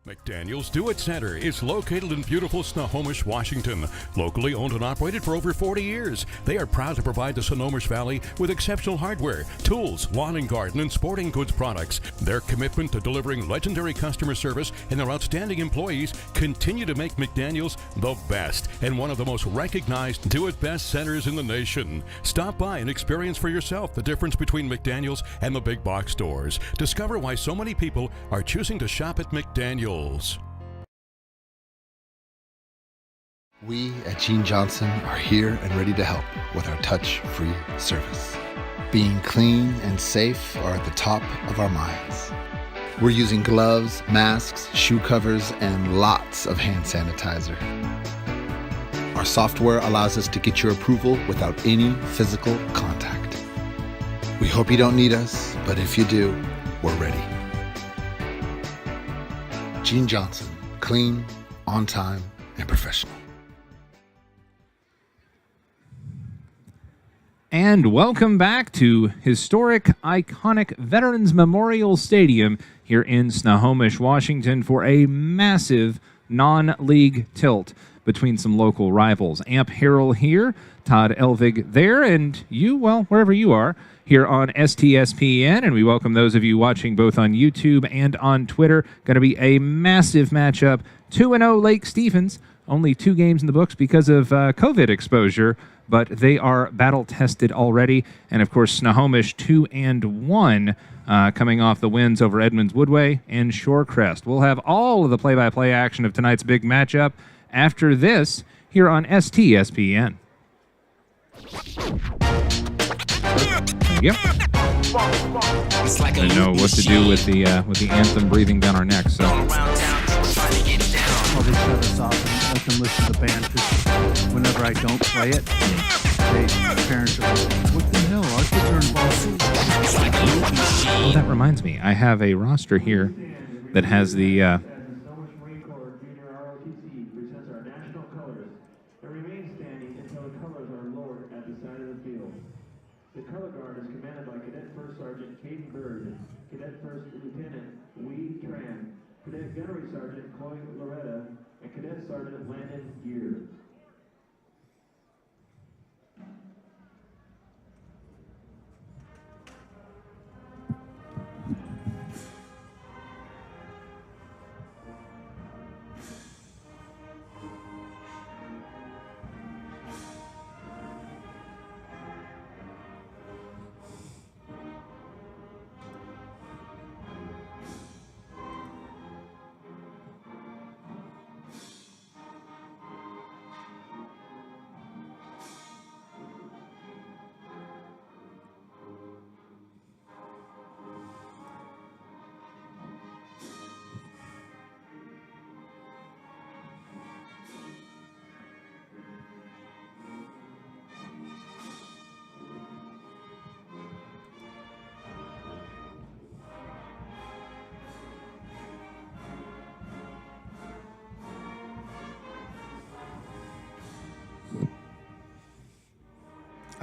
McDaniel's Do-It Center is located in beautiful Snohomish, Washington. Locally owned and operated for over 40 years, they are proud to provide the Snohomish Valley with exceptional hardware, tools, lawn and garden, and sporting goods products. Their commitment to delivering legendary customer service and their outstanding employees continue to make McDaniel's the best and one of the most recognized do-it-best centers in the nation. Stop by and experience for yourself the difference between McDaniel's and the big box stores. Discover why so many people are choosing to shop at McDaniel's. We at Gene Johnson are here and ready to help with our touch-free service. Being clean and safe are at the top of our minds. We're using gloves, masks, shoe covers, and lots of hand sanitizer. Our software allows us to get your approval without any physical contact. We hope you don't need us, but if you do, we're ready. Gene Johnson, clean, on time, and professional. And welcome back to historic, iconic Veterans Memorial Stadium here in Snohomish, Washington for a massive non-league tilt between some local rivals. Amp Harrell here, Todd Elvig there, and you, well, wherever you are, here on STSPN, and we welcome those of you watching both on YouTube and on Twitter. Going to be a massive matchup. 2-0 Lake Stevens, only 2 games in the books because of COVID exposure, but they are battle-tested already. And, of course, Snohomish 2-1 coming off the wins over Edmonds Woodway and Shorecrest. We'll have all of the play-by-play action of tonight's big matchup after this here on STSPN. Yep. I know what to do with the anthem breathing down our necks. So. Well, they shut us off and let them listen to the band because whenever I don't play it, parents are like, "What the hell? Our kids are involved." Oh, that reminds me. I have a roster here that has the. The color guard is commanded by Cadet First Sergeant Caden Bird, Cadet First Lieutenant Wee Tran, Cadet Gunnery Sergeant Chloe Loretta, and Cadet Sergeant Landon Gear.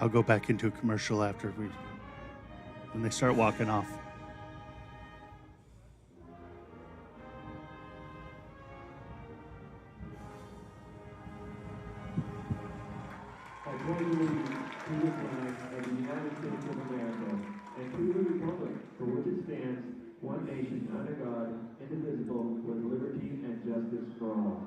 I'll go back into a commercial after when they start walking off. I pledge allegiance to the flag of the United States of America and to the republic for which it stands, one nation under God, indivisible, with liberty and justice for all.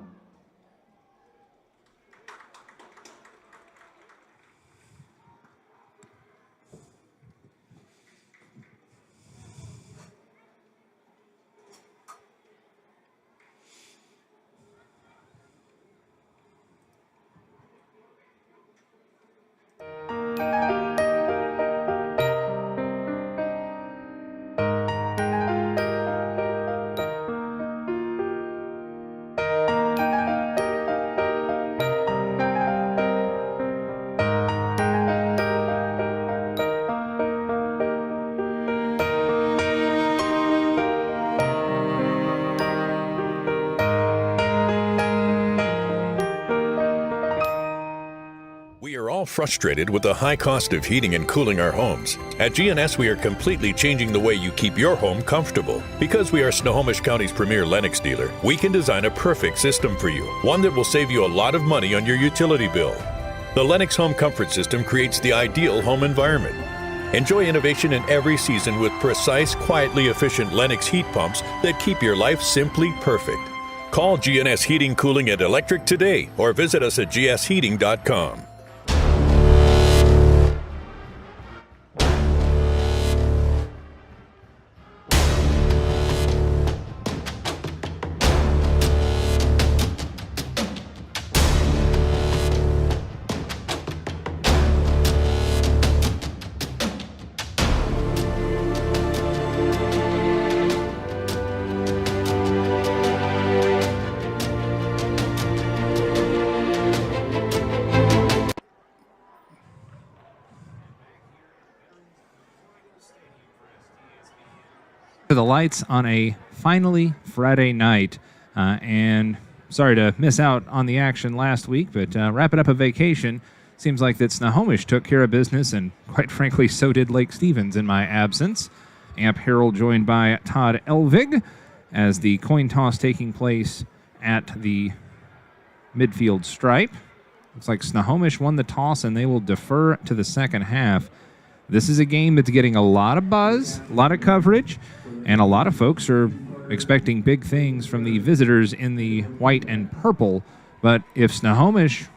frustrated with the high cost of heating and cooling our homes? At GNS, we are completely changing the way you keep your home comfortable. Because we are Snohomish County's premier Lennox dealer, we can design a perfect system for you, one that will save you a lot of money on your utility bill. The Lennox Home Comfort System creates the ideal home environment. Enjoy innovation in every season with precise, quietly efficient Lennox heat pumps that keep your life simply perfect. Call GNS Heating, Cooling, and Electric today or visit us at gsheating.com. The lights on a finally Friday night, and sorry to miss out on the action last week, but wrapping up a vacation, seems like that Snohomish took care of business, and quite frankly, so did Lake Stevens in my absence. Amp Harold joined by Todd Elvig as the coin toss taking place at the midfield stripe. Looks like Snohomish won the toss, and they will defer to the second half. This is a game that's getting a lot of buzz, a lot of coverage, and a lot of folks are expecting big things from the visitors in the white and purple. But if Snohomish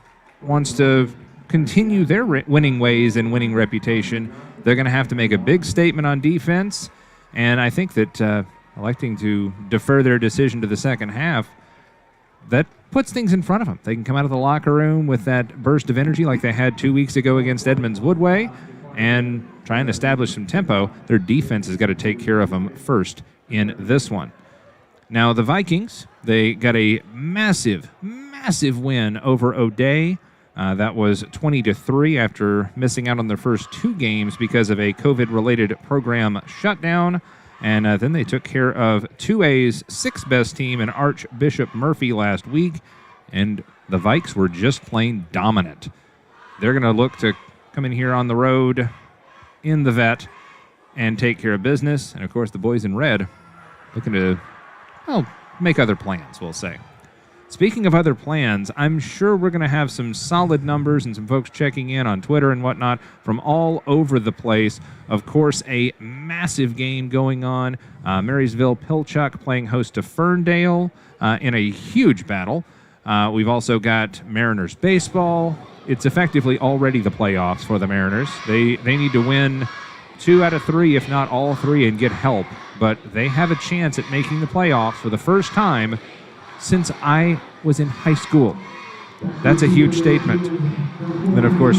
wants to continue their winning ways and winning reputation, they're going to have to make a big statement on defense. And I think that electing to defer their decision to the second half, that puts things in front of them. They can come out of the locker room with that burst of energy like they had 2 weeks ago against Edmonds Woodway and try and establish some tempo. Their defense has got to take care of them first in this one. Now, the Vikings, they got a massive win over O'Day. That was 20-3 after missing out on their first 2 games because of a COVID-related program shutdown. And then they took care of 2A's 6th best team in Archbishop Murphy last week. And the Vikes were just plain dominant. They're going to look to come in here on the road in the vet and take care of business. And, of course, the boys in red looking to, well, make other plans, we'll say. Speaking of other plans, I'm sure we're going to have some solid numbers and some folks checking in on Twitter and whatnot from all over the place. Of course, a massive game going on. Marysville-Pilchuck playing host to Ferndale in a huge battle. We've also got Mariners baseball. It's effectively already the playoffs for the Mariners. They need to win 2 out of 3, if not all 3, and get help. But they have a chance at making the playoffs for the first time since I was in high school. That's a huge statement. But of course,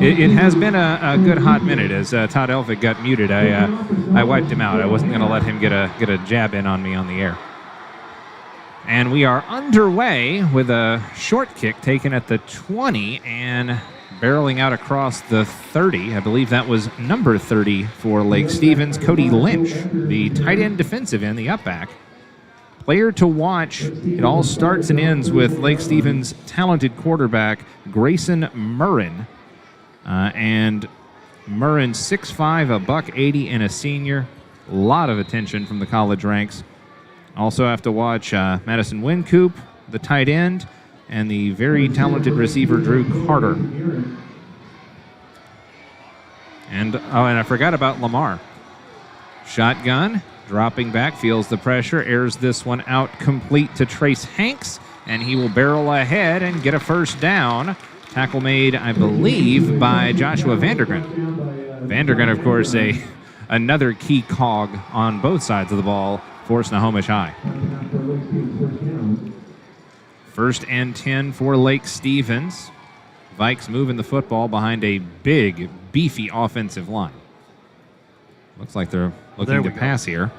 it has been a good hot minute as Todd Elvig got muted. I wiped him out. I wasn't going to let him get a jab in on me on the air. And we are underway with a short kick taken at the 20 and barreling out across the 30. I believe that was number 30 for Lake Stevens, Cody Lynch, the tight end defensive end, the upback. Player to watch. It all starts and ends with Lake Stevens' talented quarterback, Grayson Murrin. And Murrin, 6'5", $180, and a senior. A lot of attention from the college ranks. Also have to watch Madison Wincoop, the tight end, and the very talented receiver, Drew Carter. And I forgot about Lamar. Shotgun, dropping back, feels the pressure, airs this one out complete to Trace Hanks, and he will barrel ahead and get a first down. Tackle made, I believe, by Joshua Vandergren. Vandergren, of course, another key cog on both sides of the ball for Snohomish High. 1st and 10 for Lake Stevens. Vikes moving the football behind a big, beefy offensive line. Looks like they're looking to pass here.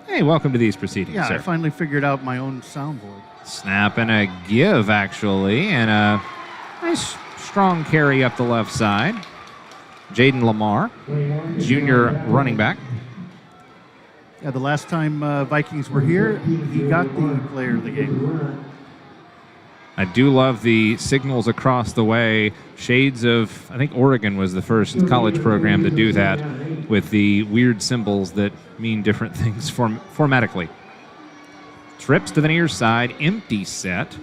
Hey, welcome to these proceedings, sir. I finally figured out my own soundboard. Snap and a give, actually, and a nice strong carry up the left side. Jaden Lamar, junior running back. Yeah, the last time Vikings were here, he got the player of the game. I do love the signals across the way. Shades of, I think Oregon was the first college program to do that, with the weird symbols that mean different things formatically. Trips to the near side, empty set.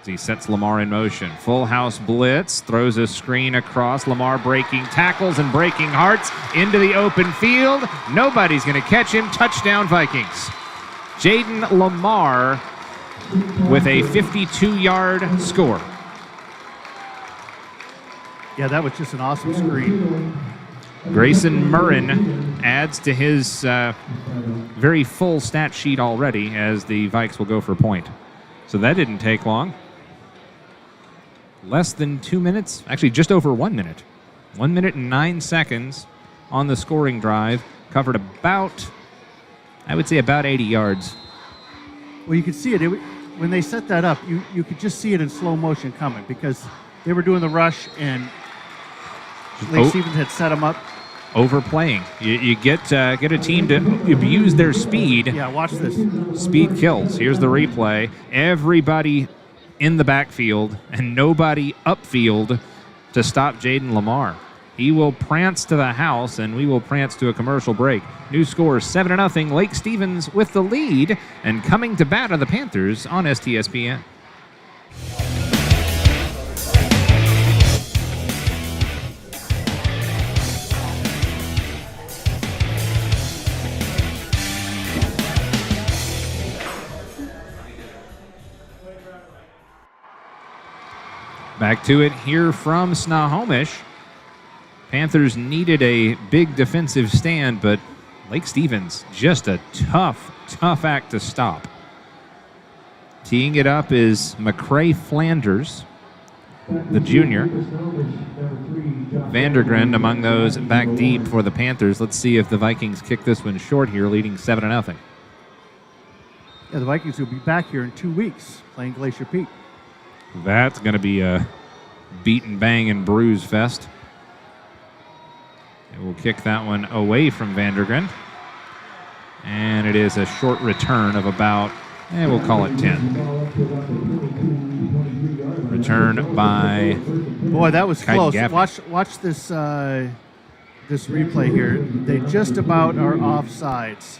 As he sets Lamar in motion. Full house blitz, throws a screen across. Lamar breaking tackles and breaking hearts into the open field. Nobody's going to catch him. Touchdown Vikings. Jaden Lamar with a 52-yard score. Yeah, that was just an awesome screen. Grayson Murrin adds to his very full stat sheet already as the Vikes will go for point. So that didn't take long. Less than 2 minutes, actually just over 1 minute. 1 minute and 9 seconds on the scoring drive. Covered about, I would say about 80 yards. Well, you could see it. When they set that up, you could just see it in slow motion coming because they were doing the rush and Lake Stevens had set them up. Overplaying. You get a team to abuse their speed. Yeah, watch this. Speed kills. Here's the replay. Everybody in the backfield and nobody upfield to stop Jaden Lamar. He will prance to the house, and we will prance to a commercial break. New score 7-0. Lake Stevens with the lead, and coming to bat are the Panthers on STSPN. Back to it here from Snohomish. Panthers needed a big defensive stand, but Lake Stevens, just a tough act to stop. Teeing it up is McCrae Flanders, the junior. Vandergren among those back deep for the Panthers. Let's see if the Vikings kick this one short here, leading 7-0. Yeah, the Vikings will be back here in 2 weeks playing Glacier Peak. That's going to be a beat and bang and bruise fest. And we'll kick that one away from Vandergren. And it is a short return of about, we'll call it 10. Return by Boy, that was Kaiden close. Gaffney. Watch this this replay here. They just about are offsides.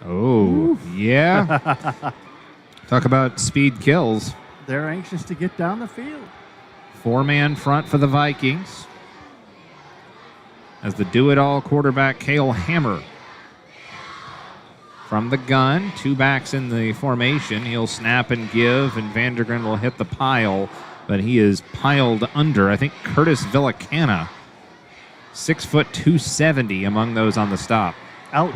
Oh, yeah. Talk about speed kills. They're anxious to get down the field. 4-man front for the Vikings. As the do-it-all quarterback, Cale Hammer. From the gun, 2 backs in the formation. He'll snap and give, and Vandergren will hit the pile, but he is piled under. I think Curtis Villacana, 6 foot 270 among those on the stop. Ouch.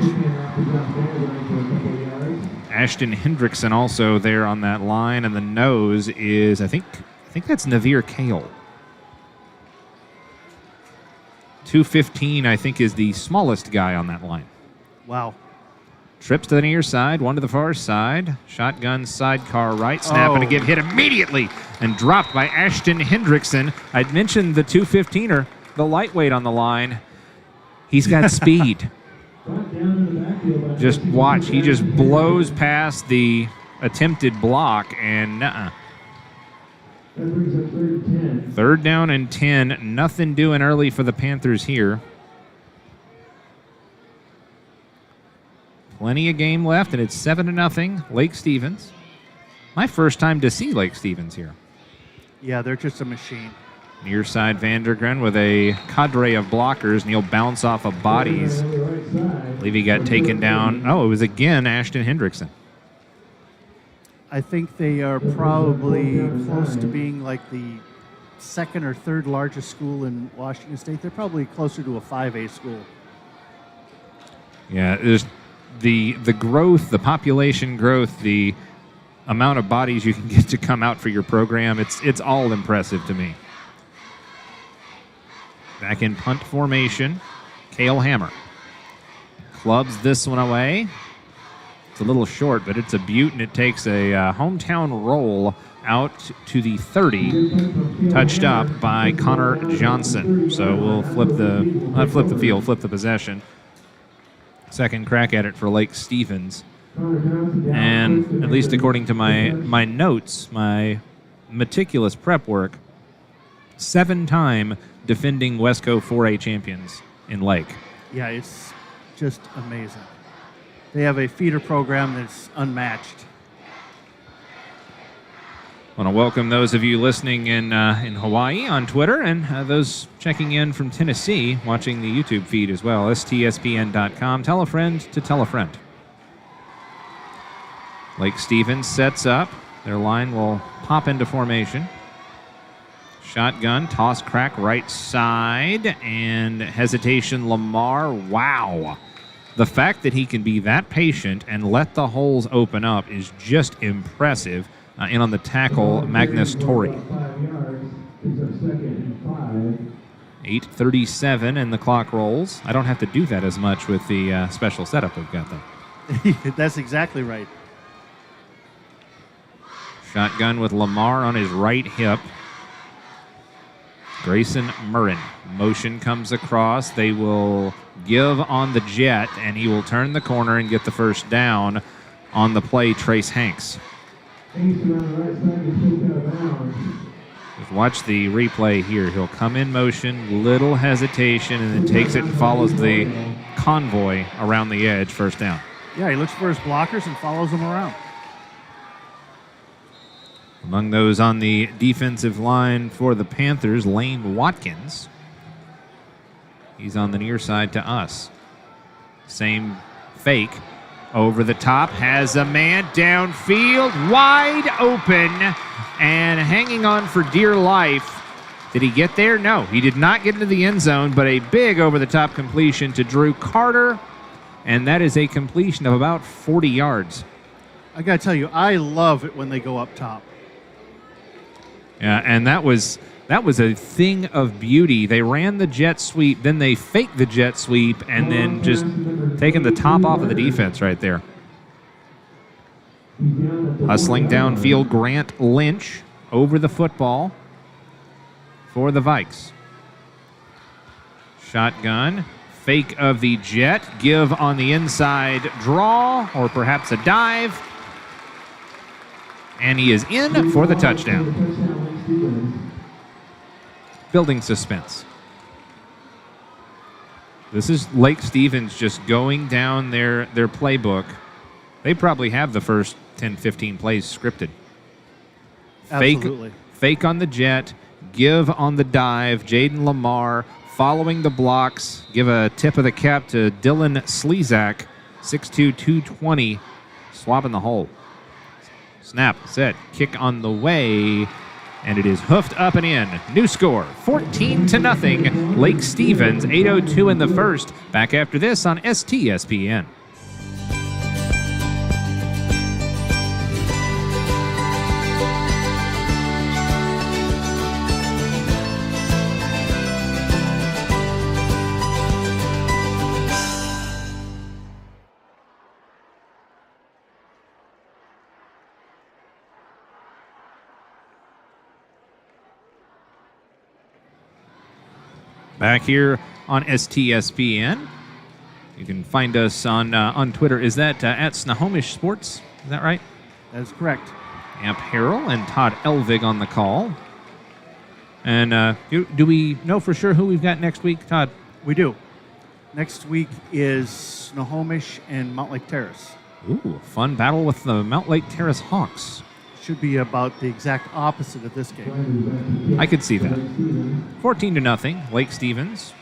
Ashton Hendrickson also there on that line, and the nose is, I think that's Navir Kale. 215, I think, is the smallest guy on that line. Wow. Trips to the near side, one to the far side. Shotgun sidecar right, snap, and a get hit immediately and dropped by Ashton Hendrickson. I'd mentioned the 215er, the lightweight on the line. He's got speed. Just watch. He just blows past the attempted block, and Third down and 10. Nothing doing early for the Panthers here. Plenty of game left, and it's 7-0 Lake Stevens. My first time to see Lake Stevens here. Yeah, they're just a machine. Near side Vandergren with a cadre of blockers, and he'll bounce off of bodies. I believe he got taken down. Oh, it was again Ashton Hendrickson. I think they are probably close to being like the second or third largest school in Washington State. They're probably closer to a 5A school. Yeah, there's the growth, the population growth, the amount of bodies you can get to come out for your program, it's all impressive to me. Back in punt formation, Cale Hammer clubs this one away. It's a little short, but it's a beaut, and it takes a hometown roll out to the 30, touched up by Connor Johnson. So we'll flip the possession. Second crack at it for Lake Stevens. And at least according to my notes, my meticulous prep work, 7-time defending Wesco 4A champions in Lake. Yeah, it's just amazing. They have a feeder program that's unmatched. I want to welcome those of you listening in Hawaii on Twitter and those checking in from Tennessee watching the YouTube feed as well, STSPN.com. Tell a friend to tell a friend. Lake Stevens sets up. Their line will pop into formation. Shotgun, toss crack right side, and hesitation Lamar. Wow. The fact that he can be that patient and let the holes open up is just impressive. In on the tackle, Magnus Torrey. 8:37 and the clock rolls. I don't have to do that as much with the special setup we've got, though. That's exactly right. Shotgun with Lamar on his right hip. Grayson Murrin. Motion comes across. They will give on the jet, and he will turn the corner and get the first down on the play, Trace Hanks. Just watch the replay here. He'll come in motion, little hesitation, and then takes it and follows the convoy around the edge, first down. Yeah, he looks for his blockers and follows them around. Among those on the defensive line for the Panthers, Lane Watkins. He's on the near side to us. Same fake. Over the top, has a man downfield, wide open, and hanging on for dear life. Did he get there? No, he did not get into the end zone, but a big over-the-top completion to Drew Carter, and that is a completion of about 40 yards. I got to tell you, I love it when they go up top. Yeah, and that was a thing of beauty. They ran the jet sweep, then they faked the jet sweep, and then just taking the top off of the defense right there. Hustling downfield, Grant Lynch over the football for the Vikes. Shotgun, fake of the jet, give on the inside draw, or perhaps a dive. And he is in for the touchdown. Building suspense. This is Lake Stevens just going down their playbook. They probably have the first 10, 15 plays scripted. Absolutely. Fake on the jet, give on the dive. Jaden Lamar following the blocks. Give a tip of the cap to Dylan Slezak, 6'2", 220, swapping the hole. Snap, set, kick on the way. And it is hoofed up and in. New score, 14-0. Lake Stevens, 8:02 in the first. Back after this on STSPN. Back here on STSPN. You can find us on Twitter. Is that at Snohomish Sports? Is that right? That is correct. Amp Harrell and Todd Elvig on the call. And do we know for sure who we've got next week, Todd? We do. Next week is Snohomish and Mount Lake Terrace. Ooh, fun battle with the Mount Lake Terrace Hawks. Should be about the exact opposite of this game. I could see that. 14-0. Lake Stevens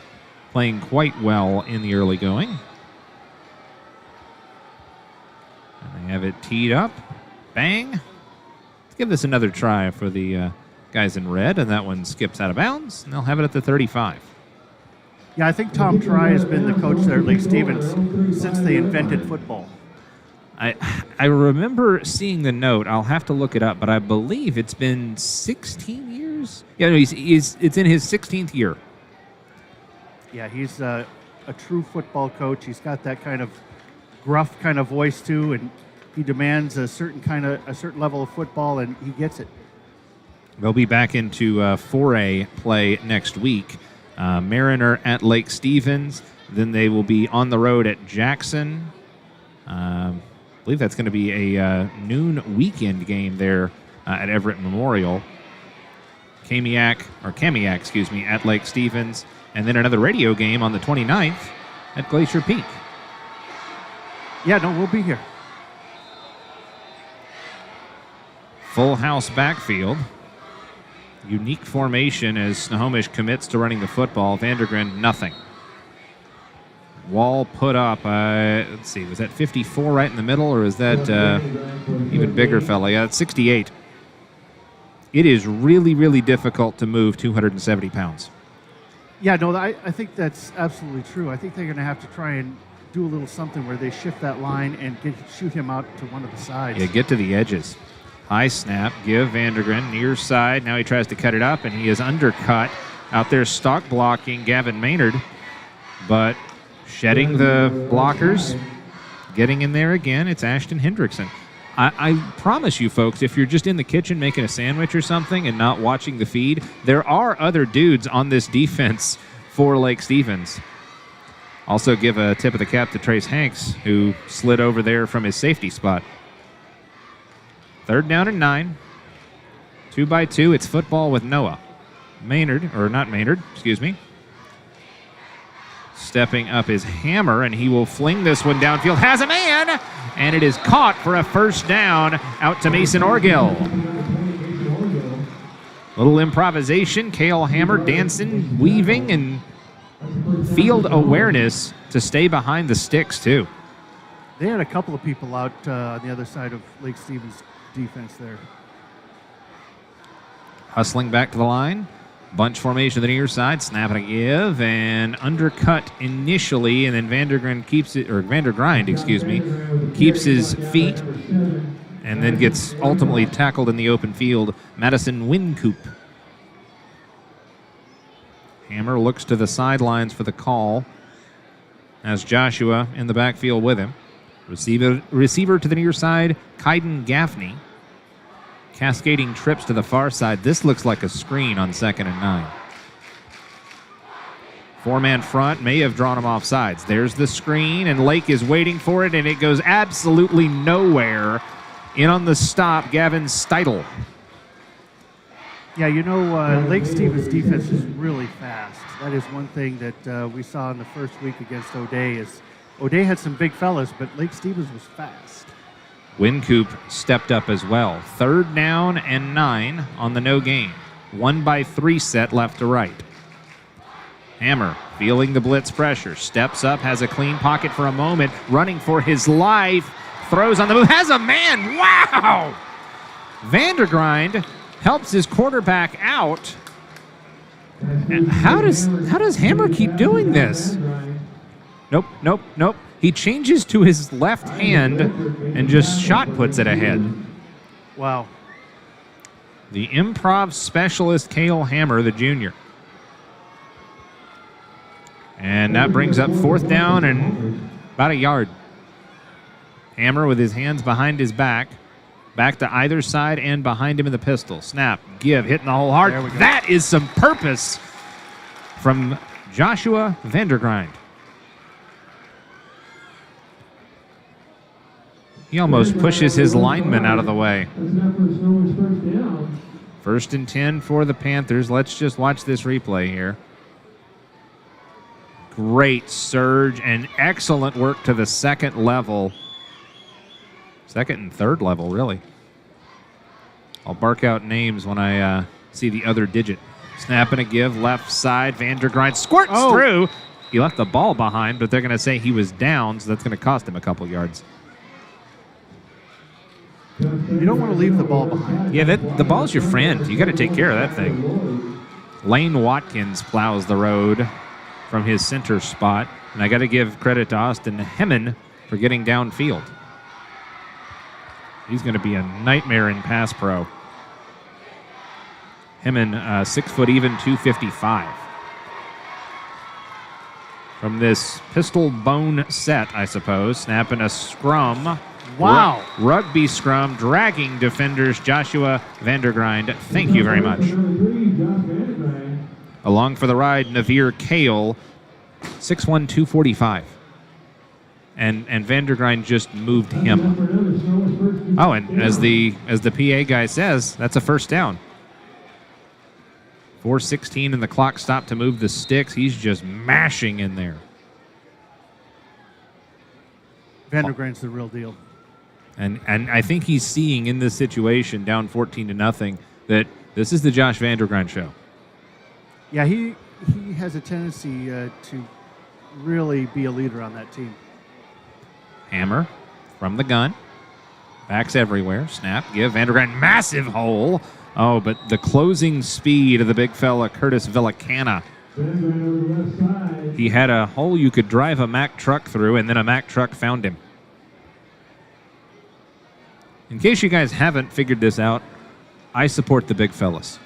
playing quite well in the early going. And they have it teed up. Bang. Let's give this another try for the guys in red, and that one skips out of bounds, and they'll have it at the 35. Yeah, I think Tom Try has been the coach there at Lake Stevens since they invented football. I remember seeing the note. I'll have to look it up, but I believe it's been 16 years. Yeah, no, it's in his 16th year. Yeah, he's a true football coach. He's got that kind of gruff kind of voice too, and he demands a certain level of football, and he gets it. They'll be back into 4A play next week. Mariner at Lake Stevens. Then they will be on the road at Jackson. I believe that's going to be a noon weekend game there at Everett Memorial. Kamiak, at Lake Stevens, and then another radio game on the 29th at Glacier Peak. Yeah, no, we'll be here. Full house backfield. Unique formation as Snohomish commits to running the football. Vandergren, nothing. Wall put up, let's see, was that 54 right in the middle, or is that even bigger fella? Yeah, it's 68. It is really, really difficult to move 270 pounds. Yeah, no, I think that's absolutely true. I think they're going to have to try and do a little something where they shift that line and shoot him out to one of the sides. Yeah, get to the edges. High snap, give Vandergren near side. Now he tries to cut it up, and he is undercut. Out there stock blocking Gavin Maynard, but shedding the blockers, getting in there again, it's Ashton Hendrickson. I promise you folks, if you're just in the kitchen making a sandwich or something and not watching the feed, there are other dudes on this defense for Lake Stevens. Also give a tip of the cap to Trace Hanks, who slid over there from his safety spot. 3rd down and 9. 2 by 2, it's football with Noah. Stepping up is Hammer, and he will fling this one downfield. Has a man, and it is caught for a first down out to Mason Orgill. Little improvisation. Cale Hammer dancing, weaving, and field awareness to stay behind the sticks, too. They had a couple of people out on the other side of Lake Stevens' defense there. Hustling back to the line. Bunch formation to the near side, snap and a give, and undercut initially, and then Vandergrind keeps his feet, and then gets ultimately tackled in the open field. Madison Wincoop. Hammer looks to the sidelines for the call, as Joshua in the backfield with him. Receiver to the near side, Kaiden Gaffney. Cascading trips to the far side. This looks like a screen on 2nd and 9. 4-man front, may have drawn him off sides. There's the screen, and Lake is waiting for it, and it goes absolutely nowhere. In on the stop, Gavin Steidel. Yeah, Lake Stevens' defense is really fast. That is one thing that we saw in the first week against O'Day. Is O'Day had some big fellas, but Lake Stevens was fast. Wincoop stepped up as well. 3rd down and 9 on the no gain. 1 by 3 set left to right. Hammer feeling the blitz pressure. Steps up, has a clean pocket for a moment. Running for his life. Throws on the move. Has a man. Wow! Vandergrind helps his quarterback out. And how does Hammer keep doing this? Nope. He changes to his left hand and just shot puts it ahead. Wow. The improv specialist, Cale Hammer, the junior. And that brings up 4th down and about a yard. Hammer with his hands behind his back. Back to either side and behind him in the pistol. Snap, give, hitting the hole hard. That is some purpose from Joshua Vandergrind. He almost pushes his lineman out of the way. 1st and 10 for the Panthers. Let's just watch this replay here. Great surge and excellent work to the 2nd level. 2nd and 3rd level, really. I'll bark out names when I see the other digit. Snap and a give, left side. Vandergrind squirts through. He left the ball behind, but they're going to say he was down, so that's going to cost him a couple yards. You don't want to leave the ball behind. Yeah, the ball's your friend. You got to take care of that thing. Lane Watkins plows the road from his center spot, and I got to give credit to Austin Hemmen for getting downfield. He's going to be a nightmare in pass pro. Hemmen, 6 foot even, 255. From this pistol bone set, I suppose, snapping a scrum. Wow. Rugby scrum, dragging defenders Joshua Vandergrind. Thank you very much. Along for the ride, Navir Kale, 6'1", 245. and Vandergrind just moved him. Oh, and as the PA guy says, that's a first down. 4:16 and the clock stopped to move the sticks. He's just mashing in there. Vandergrind's the real deal. And I think he's seeing in this situation, down 14-0, that this is the Josh Vandergrind show. Yeah, he has a tendency to really be a leader on that team. Hammer from the gun. Backs everywhere. Snap, give. Vandergrind, massive hole. Oh, but the closing speed of the big fella, Curtis Villicana. He had a hole you could drive a Mack truck through, and then a Mack truck found him. In case you guys haven't figured this out, I support the big fellas.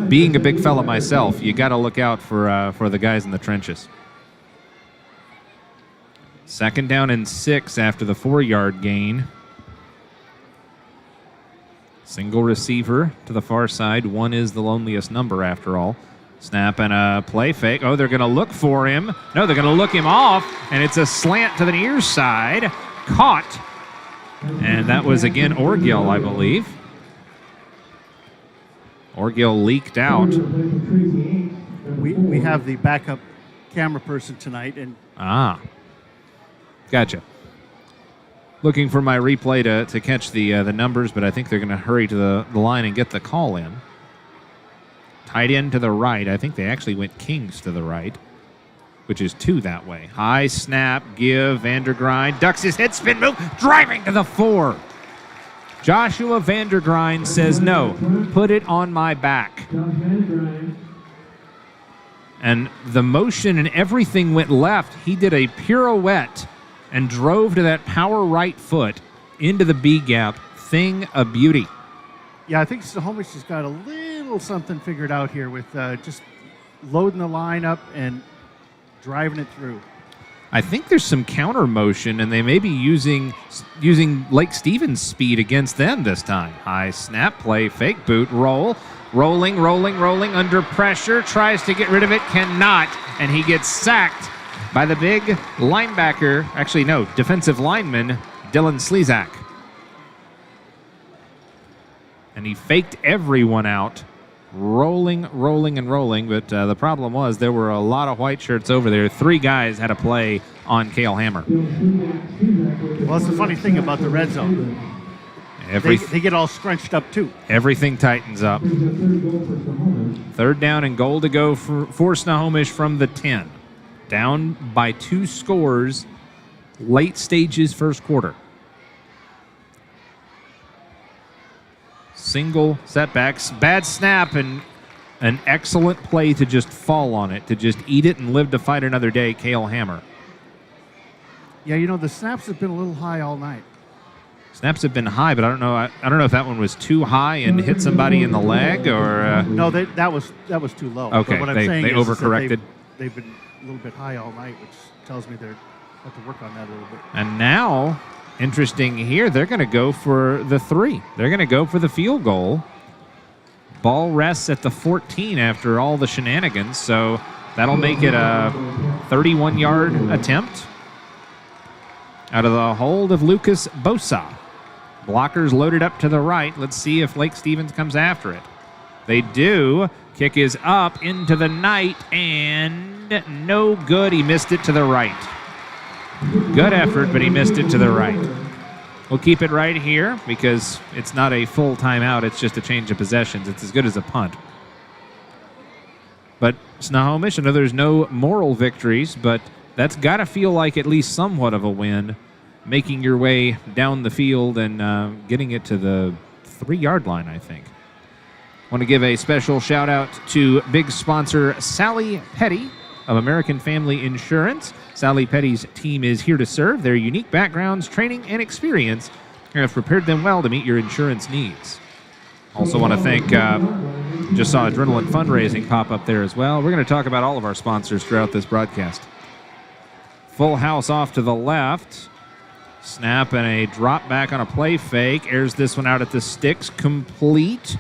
Being a big fella myself, you got to look out for the guys in the trenches. 2nd down and 6 after the 4-yard gain. Single receiver to the far side. 1 is the loneliest number after all. Snap and a play fake. Oh, they're going to look for him. No, they're going to look him off, and it's a slant to the near side. Caught. And that was again Orgill, I believe. Orgill leaked out. We have the backup camera person tonight, and gotcha. Looking for my replay to catch the numbers, but I think they're going to hurry to the line and get the call in. Tight end to the right. I think they actually went Kings to the right, which is 2 that way. High snap, give, Vandergrind, ducks his head, spin move, driving to the 4. Joshua Vandergrind says, no, put it on my back. And the motion and everything went left. He did a pirouette and drove to that power right foot into the B gap. Thing of beauty. Yeah, I think Snohomish has got a little something figured out here with just loading the line up and driving it through. I think there's some counter motion, and they may be using Lake Stevens' speed against them this time. High snap, play, fake boot, roll, rolling under pressure, tries to get rid of it, cannot, and he gets sacked by the big linebacker, actually no, defensive lineman, Dylan Slezak. And he faked everyone out, rolling, but the problem was there were a lot of white shirts over there. 3 guys had a play on Cale Hammer. Well, it's the funny thing about the red zone. They get all scrunched up, too. Everything tightens up. 3rd down and goal to go for Snohomish from the 10. Down by 2 scores, late stages first quarter. Single setbacks, bad snap, and an excellent play to just fall on it, to just eat it and live to fight another day, Cale Hammer. Yeah, you know, the snaps have been a little high all night. Snaps have been high, but I don't know if that one was too high and hit somebody in the leg, or no, that was too low. Okay, but what I'm saying they is overcorrected. They've been a little bit high all night, which tells me they have to work on that a little bit. And now, interesting here, they're going to go for the 3. They're going to go for the field goal. Ball rests at the 14 after all the shenanigans, so that'll make it a 31-yard attempt out of the hold of Lucas Bosa. Blockers loaded up to the right. Let's see if Lake Stevens comes after it. They do. Kick is up into the night, and no good. He missed it to the right. Good effort, but he missed it to the right. We'll keep it right here because it's not a full timeout. It's just a change of possessions. It's as good as a punt. But Snohomish, I know there's no moral victories, but that's got to feel like at least somewhat of a win, making your way down the field and getting it to the 3-yard line, I think. Want to give a special shout out to big sponsor Sally Petty of American Family Insurance. Sally Petty's team is here to serve. Their unique backgrounds, training, and experience have prepared them well to meet your insurance needs. Also want to thank, just saw Adrenaline Fundraising pop up there as well. We're going to talk about all of our sponsors throughout this broadcast. Full house off to the left. Snap and a drop back on a play fake. Airs this one out at the sticks. Complete.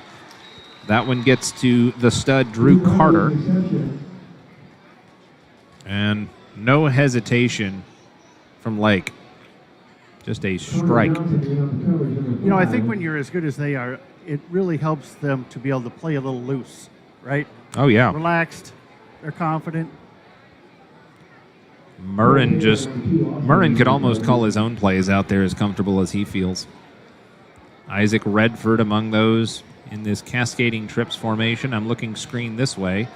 That one gets to the stud, Drew Carter. And no hesitation from Lake. Just a strike. You know, I think when you're as good as they are, it really helps them to be able to play a little loose, right? Oh, yeah. Relaxed. They're confident. Murrin could almost call his own plays out there as comfortable as he feels. Isaac Redford among those in this cascading trips formation. I'm looking screen this way.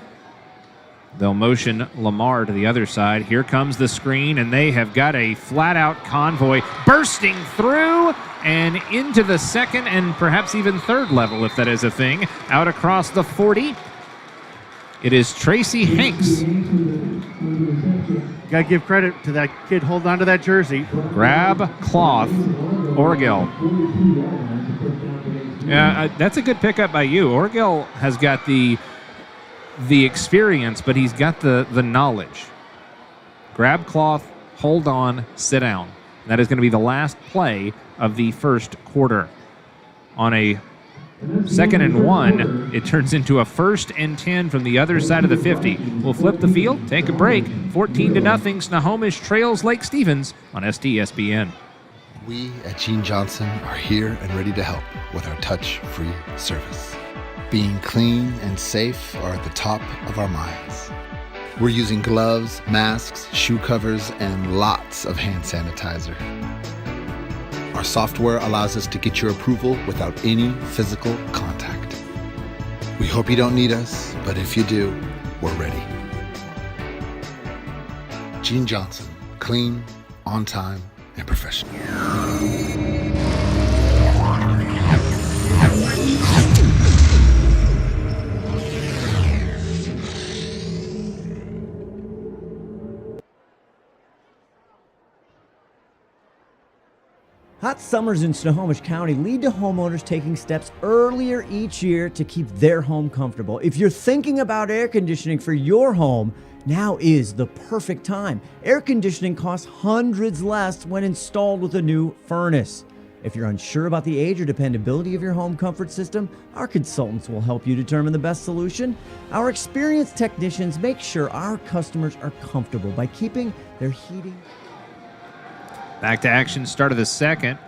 They'll motion Lamar to the other side. Here comes the screen, and they have got a flat-out convoy bursting through and into the second and perhaps even third level, if that is a thing, out across the 40. It is Tracy Hanks. Got to give credit to that kid holding on to that jersey. Grab cloth, Orgill. Yeah, that's a good pickup by you. Orgill has got the experience, but he's got the knowledge. Grab cloth, hold on, sit down. That is going to be the last play of the first quarter. On a 2nd and 1, it turns into a 1st and 10 from the other side of the 50. We'll flip the field, take a break. 14-0, Snohomish trails Lake Stevens on STSPN. We at Gene Johnson are here and ready to help with our touch-free service. Being clean and safe are at the top of our minds. We're using gloves, masks, shoe covers, and lots of hand sanitizer. Our software allows us to get your approval without any physical contact. We hope you don't need us, but if you do, we're ready. Gene Johnson, clean, on time, and professional. Hot summers in Snohomish County lead to homeowners taking steps earlier each year to keep their home comfortable. If you're thinking about air conditioning for your home, now is the perfect time. Air conditioning costs hundreds less when installed with a new furnace. If you're unsure about the age or dependability of your home comfort system, our consultants will help you determine the best solution. Our experienced technicians make sure our customers are comfortable by keeping their heating. Back to action, start of the second.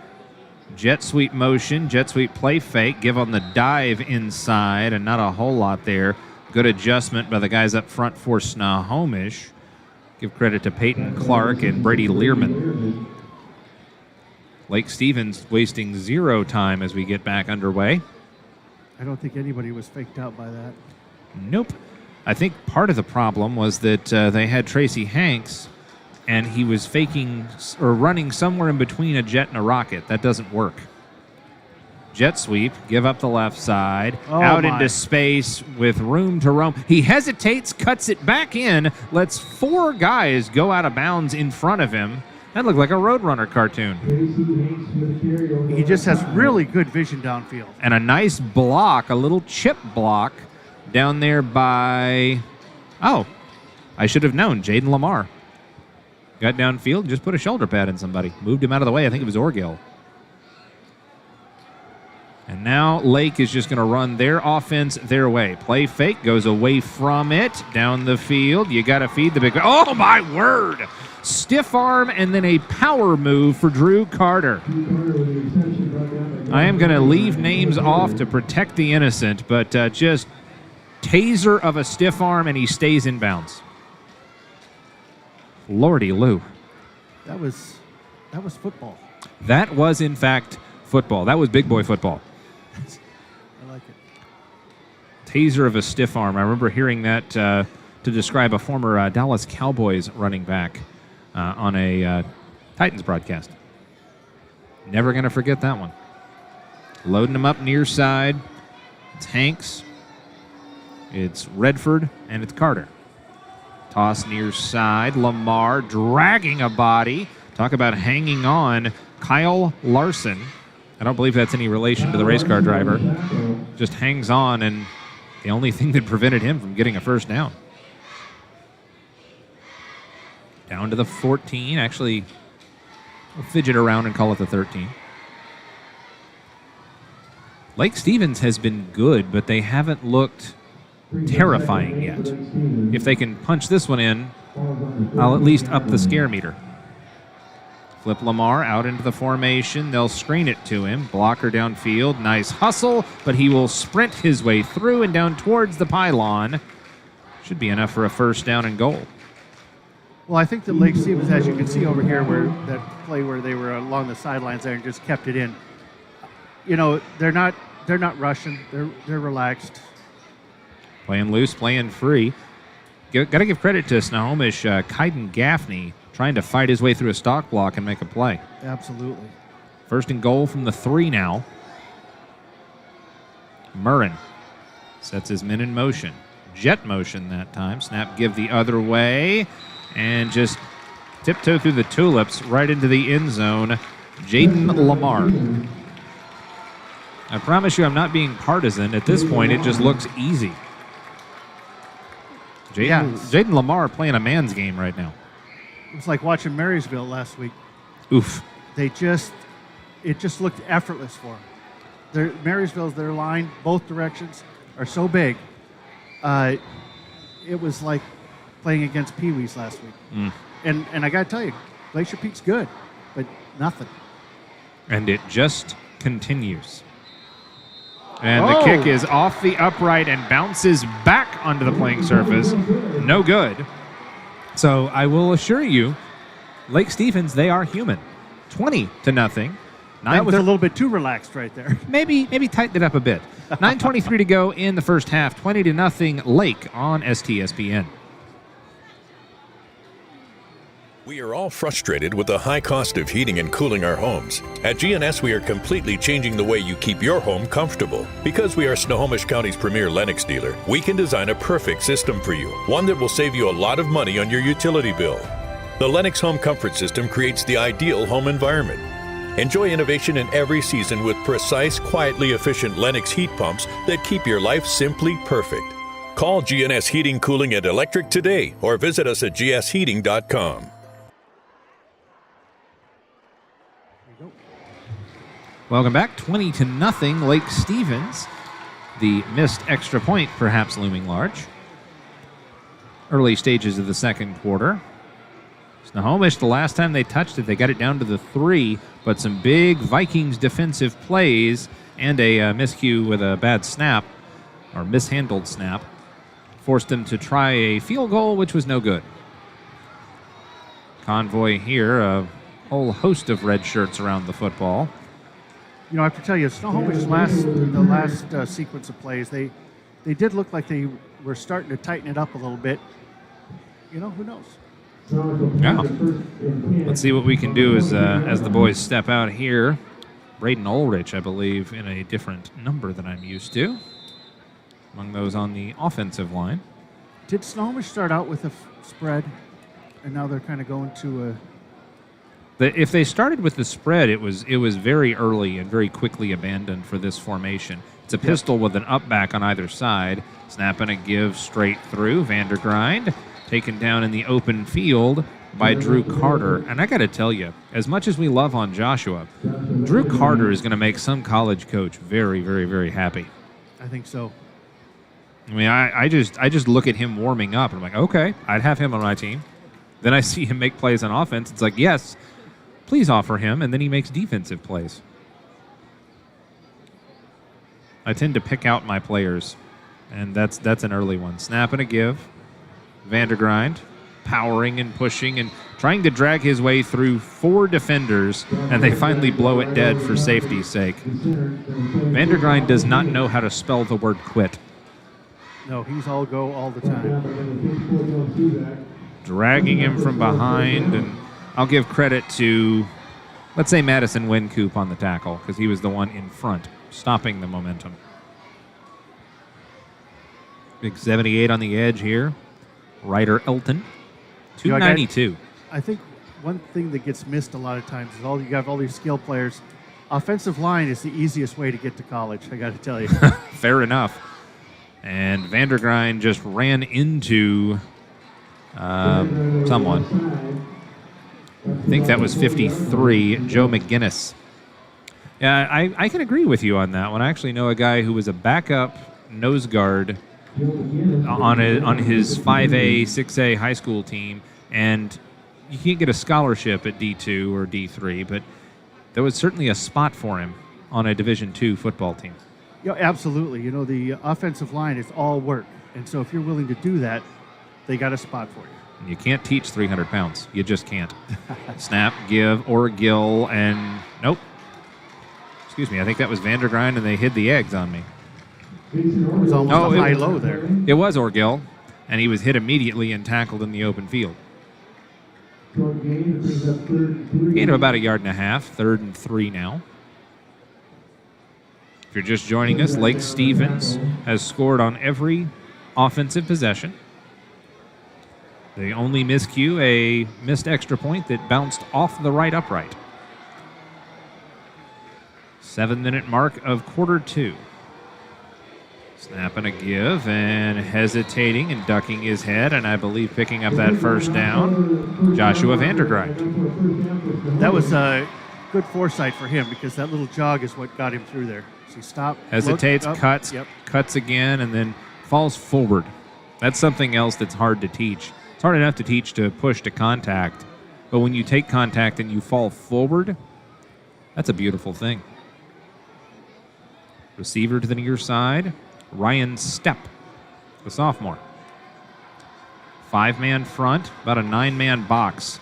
Jet sweep motion, jet sweep play fake, give on the dive inside, and not a whole lot there. Good adjustment by the guys up front for Snohomish. Give credit to Peyton Clark and Brady Learman. Lake Stevens wasting 0 time as we get back underway. I don't think anybody was faked out by that. Nope. I think part of the problem was that they had Tracy Hanks, and he was faking or running somewhere in between a jet and a rocket. That doesn't work. Jet sweep, give up the left side, out into space with room to roam. He hesitates, cuts it back in, lets 4 guys go out of bounds in front of him. That looked like a Roadrunner cartoon. He just has really good vision downfield. And a nice block, a little chip block down there by, I should have known, Jaden Lamar. Got downfield and just put a shoulder pad in somebody. Moved him out of the way. I think it was Orgill. And now Lake is just going to run their offense their way. Play fake, goes away from it, down the field. You got to feed the big... Oh, my word! Stiff arm and then a power move for Drew Carter. I am going to leave names off to protect the innocent, but just taser of a stiff arm, and he stays in bounds. Lordy Lou. That was football. That was, in fact, football. That was big boy football. I like it. Taser of a stiff arm. I remember hearing that to describe a former Dallas Cowboys running back on a Titans broadcast. Never going to forget that one. Loading him up near side. It's Hanks. It's Redford. And it's Carter. Toss near side. Lamar dragging a body. Talk about hanging on. Kyle Larson. I don't believe that's any relation to the race car driver. Just hangs on, and the only thing that prevented him from getting a first down. Down to the 14. Actually, we'll fidget around and call it the 13. Lake Stevens has been good, but they haven't looked terrifying yet. If they can punch this one in, I'll at least up the scare meter. Flip Lamar out into the formation. They'll screen it to him. Blocker downfield. Nice hustle, but he will sprint his way through and down towards the pylon. Should be enough for a first down and goal. Well, I think that Lake Stevens, as you can see over here, where that play where they were along the sidelines there and just kept it in. You know, they're not rushing. They're relaxed. Playing loose, playing free. Got to give credit to Snohomish, Kaiden Gaffney, trying to fight his way through a stock block and make a play. Absolutely. First and goal from the 3 now. Murrin sets his men in motion. Jet motion that time. Snap give the other way. And just tiptoe through the tulips right into the end zone. Jaden Lamar. I promise you I'm not being partisan. At this point, it just looks easy. Jaden Lamar playing a man's game right now. It was like watching Marysville last week. Oof. It just looked effortless for them. Marysville's, their line, both directions, are so big. It was like playing against Pee-wees last week. And I got to tell you, Glacier Peak's good, but nothing. And it just continues. And the kick is off the upright and bounces back onto the playing surface. No good. So I will assure you, Lake Stevens, they are human. 20-0. That was a little bit too relaxed right there. Maybe tighten it up a bit. 9:23 to go in the first half. 20-0 Lake on STSPN. We are all frustrated with the high cost of heating and cooling our homes. At GNS, we are completely changing the way you keep your home comfortable. Because we are Snohomish County's premier Lennox dealer, we can design a perfect system for you, one that will save you a lot of money on your utility bill. The Lennox Home Comfort System creates the ideal home environment. Enjoy innovation in every season with precise, quietly efficient Lennox heat pumps that keep your life simply perfect. Call GNS Heating, Cooling, and Electric today or visit us at gsheating.com. Welcome back. 20-0 Lake Stevens. The missed extra point perhaps looming large. Early stages of the second quarter. Snohomish, the last time they touched it, they got it down to the 3, but some big Vikings defensive plays and a miscue with a bad snap, or mishandled snap, forced them to try a field goal, which was no good. Convoy here, a whole host of red shirts around the football. You know, I have to tell you, Snohomish's last sequence of plays, they did look like they were starting to tighten it up a little bit. You know, who knows? Yeah. Let's see what we can do as the boys step out here. Braden Ulrich, I believe, in a different number than I'm used to, among those on the offensive line. Did Snohomish start out with a spread, and now they're kind of going to a... If they started with the spread, it was very early and very quickly abandoned for this formation. It's a pistol with an up back on either side. Snap and a give straight through. Vandergrind taken down in the open field by Drew Carter. And I got to tell you, as much as we love on Joshua, Drew Carter is going to make some college coach very, very, very happy. I think so. I mean, I just look at him warming up, and I'm like, okay, I'd have him on my team. Then I see him make plays on offense. It's like, yes, please offer him, and then he makes defensive plays. I tend to pick out my players, and that's an early one. Snap and a give. Vandergrind powering and pushing and trying to drag his way through 4 defenders, and they finally blow it dead for safety's sake. Vandergrind does not know how to spell the word quit. No, he's all go all the time. Dragging him from behind, and I'll give credit to, let's say, Madison Wincoop on the tackle, because he was the one in front, stopping the momentum. Big 78 on the edge here. Ryder Elton, 292. I think one thing that gets missed a lot of times is you have all these skill players. Offensive line is the easiest way to get to college, I got to tell you. Fair enough. And Vandergrind just ran into someone. I think that was 53, Joe McGinnis. Yeah, I can agree with you on that one. I actually know a guy who was a backup nose guard on his 5A, 6A high school team, and you can't get a scholarship at D2 or D3, but there was certainly a spot for him on a Division II football team. Yeah, absolutely. You know, the offensive line is all work. And so if you're willing to do that, they got a spot for you. And you can't teach 300 pounds. You just can't. Snap, give, or gill, and nope. Excuse me, I think that was Vandergrind, and they hid the eggs on me. It was almost a high-low there. It was Orgill, and he was hit immediately and tackled in the open field. Gain of about 1.5 yards, 3rd and 3 now. If you're just joining us, Lake Stevens has scored on every offensive possession. The only miscue, a missed extra point that bounced off the right upright. 7-minute mark of quarter 2. Snap and a give, and hesitating and ducking his head, and I believe picking up that first down, Joshua Vandergrind. That was good foresight for him because that little jog is what got him through there. So he stopped, Hesitates, looked, cuts, yep. cuts again, and then falls forward. That's something else that's hard to teach. It's hard enough to teach to push to contact, but when you take contact and you fall forward, that's a beautiful thing. Receiver to the near side, Ryan Stepp, the sophomore. 5-man front, about a 9-man box.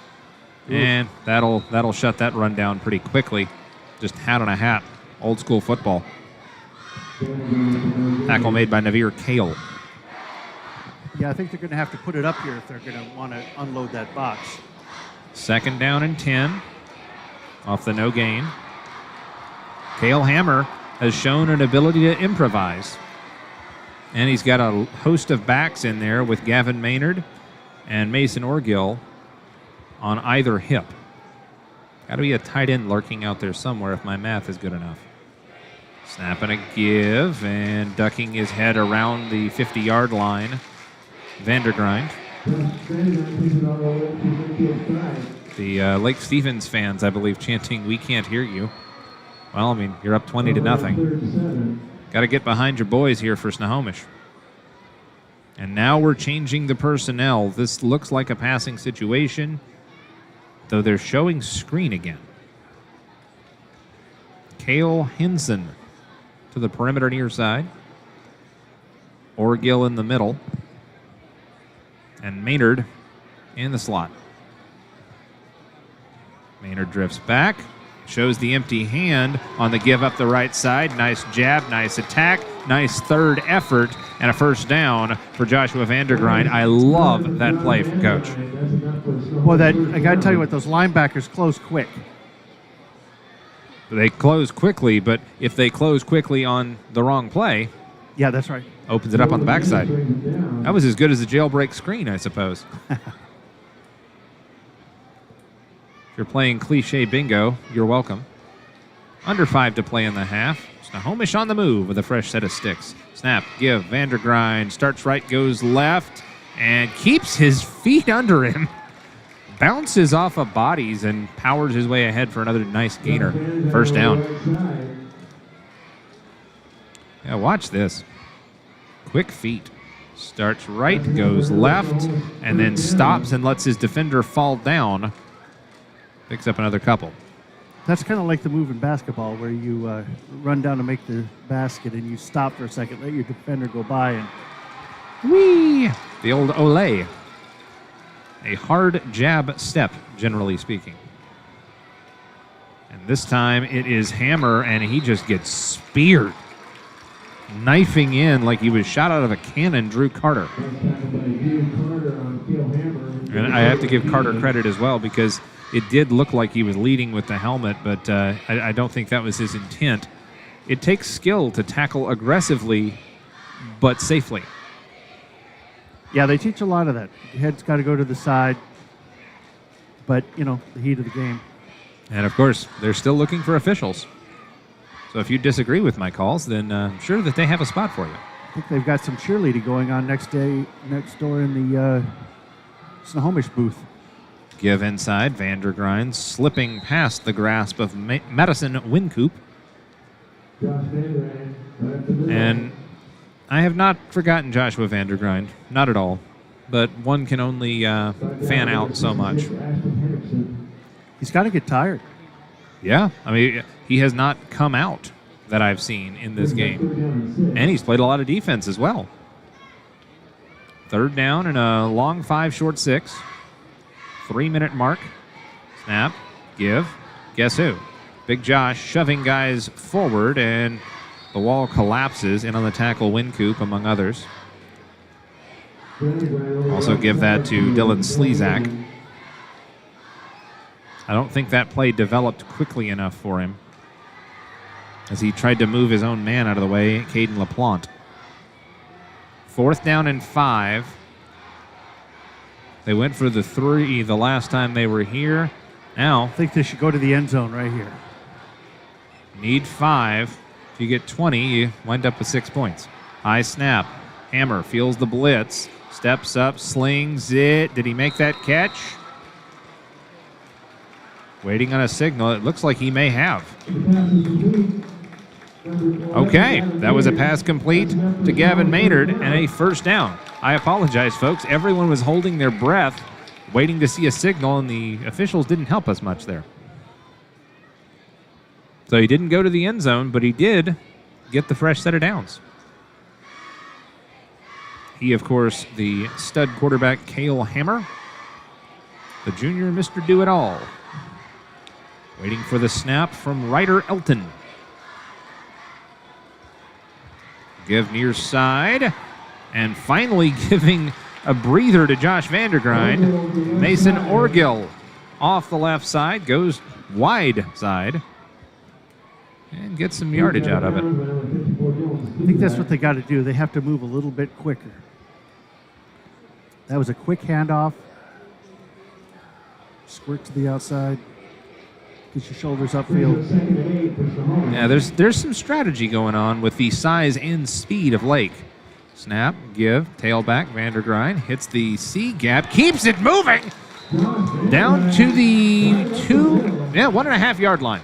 And that'll shut that run down pretty quickly. Just hat on a hat. Old school football. Tackle made by Navir Kale. Yeah, I think they're going to have to put it up here if they're going to want to unload that box. 2nd down and 10 off the no gain. Kale Hammer has shown an ability to improvise. And he's got a host of backs in there with Gavin Maynard and Mason Orgill on either hip. Got to be a tight end lurking out there somewhere if my math is good enough. Snap and a give, and ducking his head around the 50-yard line, Vandergrind. The Lake Stevens fans, I believe, chanting, "We can't hear you." Well, I mean, you're up 20-0. Got to get behind your boys here for Snohomish. And now we're changing the personnel. This looks like a passing situation, though they're showing screen again. Cale Hinson to the perimeter near side. Orgill in the middle. And Maynard in the slot. Maynard drifts back. Shows the empty hand on the give up the right side. Nice jab, nice attack, nice third effort, and a first down for Joshua Vandergrind. I love that play from Coach. Well, I got to tell you what, those linebackers close quick. They close quickly, but if they close quickly on the wrong play, yeah, that's right. Opens it up on the backside. That was as good as a jailbreak screen, I suppose. If you're playing cliche bingo, you're welcome. Under 5 to play in the half. Snohomish on the move with a fresh set of sticks. Snap, give, Vandergrind starts right, goes left, and keeps his feet under him. Bounces off of bodies and powers his way ahead for another nice gainer. First down. Yeah, watch this. Quick feet. Starts right, goes left, and then stops and lets his defender fall down. Picks up another couple. That's kind of like the move in basketball where you run down to make the basket and you stop for a second, let your defender go by, and whee! The old Olay. A hard jab step, generally speaking. And this time it is Hammer, and he just gets speared. Knifing in like he was shot out of a cannon, Drew Carter. And I have to give Carter credit as well because it did look like he was leading with the helmet, but I don't think that was his intent. It takes skill to tackle aggressively, but safely. Yeah, they teach a lot of that. Your head's got to go to the side, but, you know, the heat of the game. And, of course, they're still looking for officials. So if you disagree with my calls, then I'm sure that they have a spot for you. I think they've got some cheerleading going on next door in the Snohomish booth. Give inside, Vandergrind slipping past the grasp of Madison Wincoop. And I have not forgotten Joshua Vandergrind, not at all. but one can only fan out so much. He's got to get tired. Yeah, I mean, he has not come out that I've seen in this game. And he's played a lot of defense as well. 3rd down and a long 5, short 6. 3-minute mark. Snap, give. Guess who? Big Josh shoving guys forward, and the wall collapses. In on the tackle, Wincoop, among others. Also give that to Dylan Slezak. I don't think that play developed quickly enough for him as he tried to move his own man out of the way, Caden LaPlante. 4th down and 5. They went for the 3 the last time they were here. Now, I think they should go to the end zone right here. need 5. If you get 20, you wind up with 6 points. High snap. Hammer feels the blitz. Steps up, slings it. Did he make that catch? Waiting on a signal. It looks like he may have. Okay, that was a pass complete to Gavin Maynard and a 1st down. I apologize, folks. Everyone was holding their breath, waiting to see a signal, and the officials didn't help us much there. So he didn't go to the end zone, but he did get the fresh set of downs. He, of course, the stud quarterback, Cale Hammer, the junior Mr. Do-It-All. Waiting for the snap from Ryder Elton. Give near side. And finally giving a breather to Josh Vandergrind. Mason Orgill off the left side, goes wide side, and gets some yardage out of it. I think that's what they got to do. They have to move a little bit quicker. That was a quick handoff. Squirt to the outside. Get your shoulders upfield. Yeah, there's some strategy going on with the size and speed of Lake. Snap, give, tailback, Vandergrind hits the C gap, keeps it moving down to the 1.5 yard line.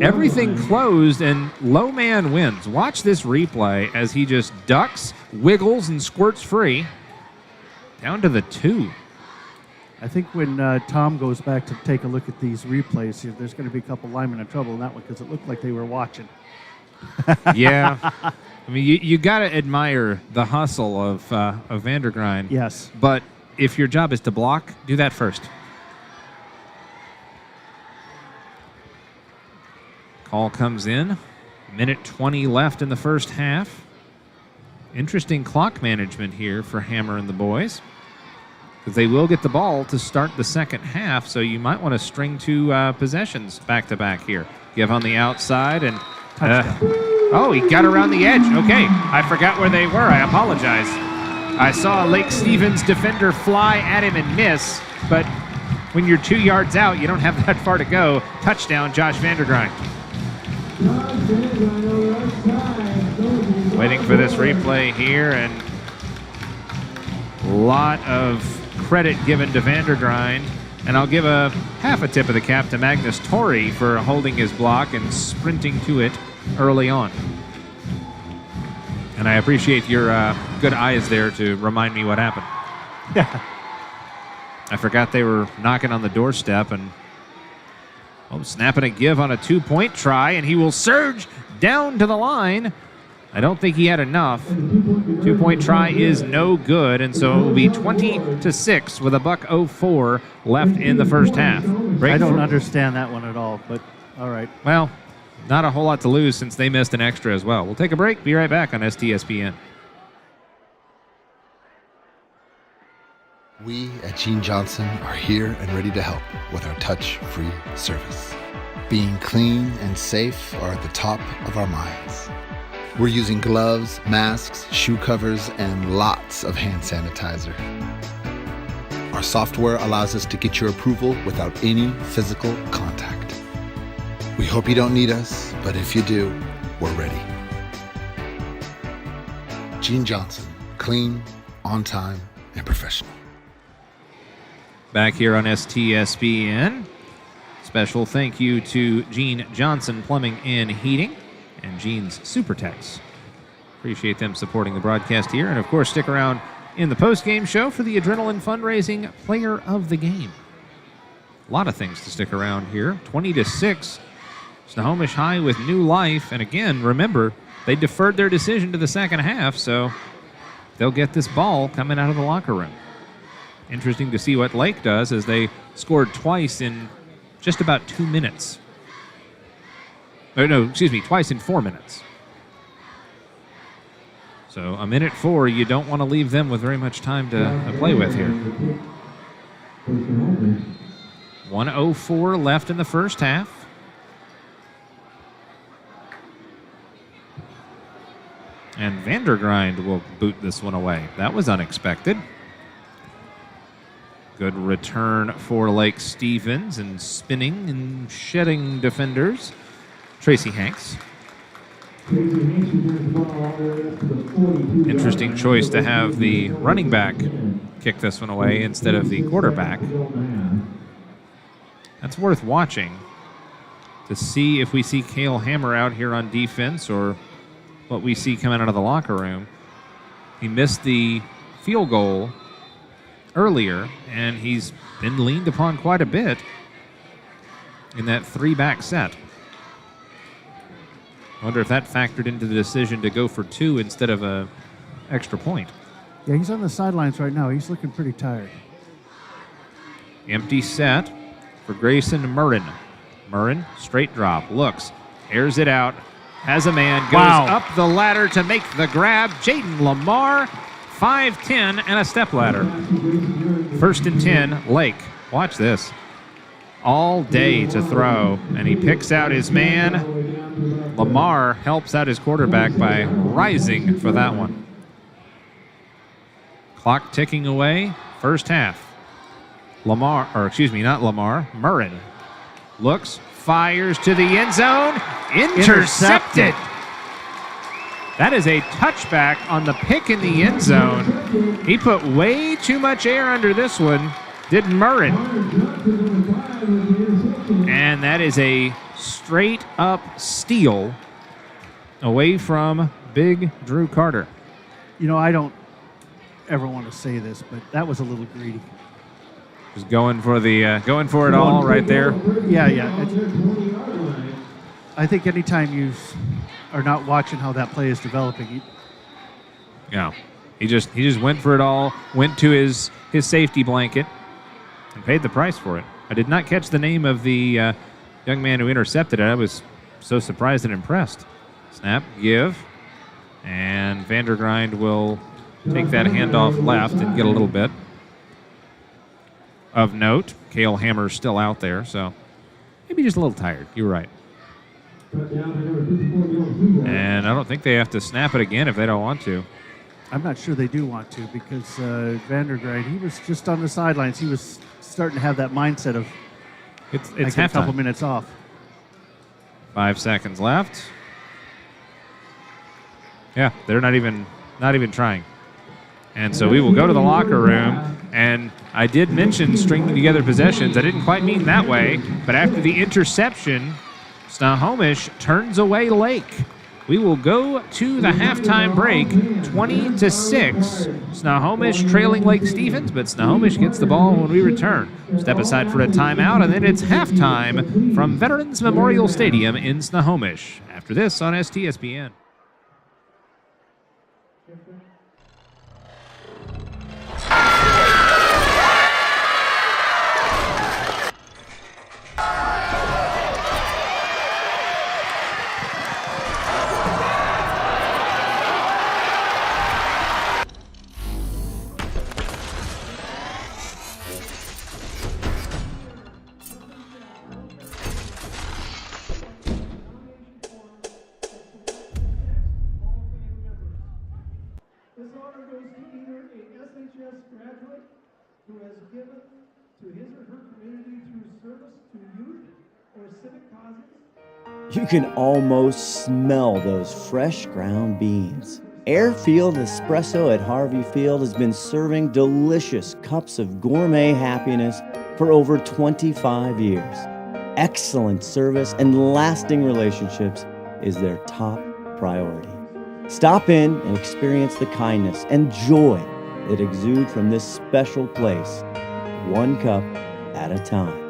Everything closed and low man wins. Watch this replay as he just ducks, wiggles, and squirts free down to the 2. I think when Tom goes back to take a look at these replays, there's going to be a couple linemen in trouble in that one because it looked like they were watching. Yeah. I mean, you got to admire the hustle of Vandergrind. Yes. But if your job is to block, do that first. Call comes in. 1:20 left in the first half. Interesting clock management here for Hammer and the boys, because they will get the ball to start the second half, so you might want to string 2 possessions back-to-back here. Give on the outside, and he got around the edge. Okay, I forgot where they were. I apologize. I saw a Lake Stevens defender fly at him and miss, but when you're 2 yards out, you don't have that far to go. Touchdown, Josh Vandergrind. Waiting for this replay here, and a lot of credit given to Vandergrind, and I'll give a half a tip of the cap to Magnus Torrey for holding his block and sprinting to it early on. And I appreciate your good eyes there to remind me what happened. Yeah. I forgot they were knocking on the doorstep, and snapping a give on a 2-point try, and he will surge down to the line. I don't think he had enough. 2-point try is no good, and so it will be 20-6 with $1:04 left in the first half. I don't understand that one at all, but all right. Well, not a whole lot to lose since they missed an extra as well. We'll take a break. Be right back on STSPN. We at Gene Johnson are here and ready to help with our touch-free service. Being clean and safe are at the top of our minds. We're using gloves, masks, shoe covers, and lots of hand sanitizer. Our software allows us to get your approval without any physical contact. We hope you don't need us, but if you do, we're ready. Gene Johnson, clean, on time, and professional. Back here on STSPN. Special thank you to Gene Johnson Plumbing and Heating and Gene's Supertex. Appreciate them supporting the broadcast here. And, of course, stick around in the post-game show for the Adrenaline Fundraising Player of the Game. A lot of things to stick around here. 20-6, Snohomish High with new life. And again, remember, they deferred their decision to the second half, so they'll get this ball coming out of the locker room. Interesting to see what Lake does, as they scored twice in just about 2 minutes. Twice in 4 minutes. So a minute 4, you don't want to leave them with very much time to play with here. 1:04 left in the first half. And Vandergrind will boot this one away. That was unexpected. Good return for Lake Stevens, and spinning and shedding defenders. Tracy Hanks. Interesting choice to have the running back kick this one away instead of the quarterback. That's worth watching to see if we see Cale Hammer out here on defense or what we see coming out of the locker room. He missed the field goal earlier, and he's been leaned upon quite a bit in that 3-back set. I wonder if that factored into the decision to go for 2 instead of a extra point. Yeah, he's on the sidelines right now. He's looking pretty tired. Empty set for Grayson Murrin. Murrin, straight drop, looks, airs it out, has a man, goes up the ladder to make the grab. Jaden Lamar, 5'10", and a step ladder. 1st and 10, Lake. Watch this. All day to throw, and he picks out his man. Lamar helps out his quarterback by rising for that one. Clock ticking away, first half. Murrin looks, fires to the end zone, intercepted. That is a touchback on the pick in the end zone. He put way too much air under this one, did Murrin. And that is a straight up steal away from big Drew Carter. You know, I don't ever want to say this, but that was a little greedy. Just going for it all right there. Yeah. I think anytime you are not watching how that play is developing. He just went for it all, went to his safety blanket, and paid the price for it. I did not catch the name of the young man who intercepted it. I was so surprised and impressed. Snap, give, and Vandergrind will take that handoff left and get a little bit. Of note, Cale Hammer's still out there, so maybe just a little tired. You're right. And I don't think they have to snap it again if they don't want to. I'm not sure they do want to, because Vandergrind, he was just on the sidelines. He was starting to have that mindset of it's a couple minutes off. 5 seconds left. Yeah, they're not even trying. And so we will go to the locker room, and I did mention stringing together possessions. I didn't quite mean that way, but after the interception, Snohomish turns away Lake. We will go to the halftime break, 20-6. Snohomish trailing Lake Stevens, but Snohomish gets the ball when we return. Step aside for a timeout, and then it's halftime from Veterans Memorial Stadium in Snohomish. After this on STSPN. This honor goes to either a SHS graduate who has given to his or her community through service to youth or civic causes. You can almost smell those fresh ground beans. Airfield Espresso at Harvey Field has been serving delicious cups of gourmet happiness for over 25 years. Excellent service and lasting relationships is their top priority. Stop in and experience the kindness and joy that exude from this special place, one cup at a time.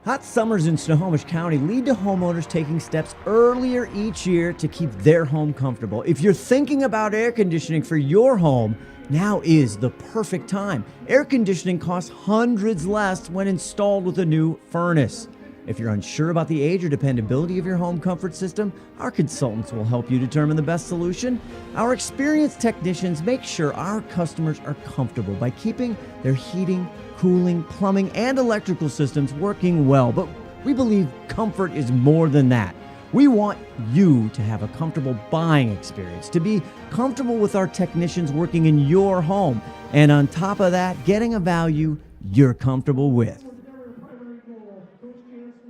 Hot summers in Snohomish County lead to homeowners taking steps earlier each year to keep their home comfortable. If you're thinking about air conditioning for your home, now is the perfect time. Air conditioning costs hundreds less when installed with a new furnace. If you're unsure about the age or dependability of your home comfort system, our consultants will help you determine the best solution. Our experienced technicians make sure our customers are comfortable by keeping their heating, cooling, plumbing, and electrical systems working well. But we believe comfort is more than that. We want you to have a comfortable buying experience, to be comfortable with our technicians working in your home, and on top of that, getting a value you're comfortable with.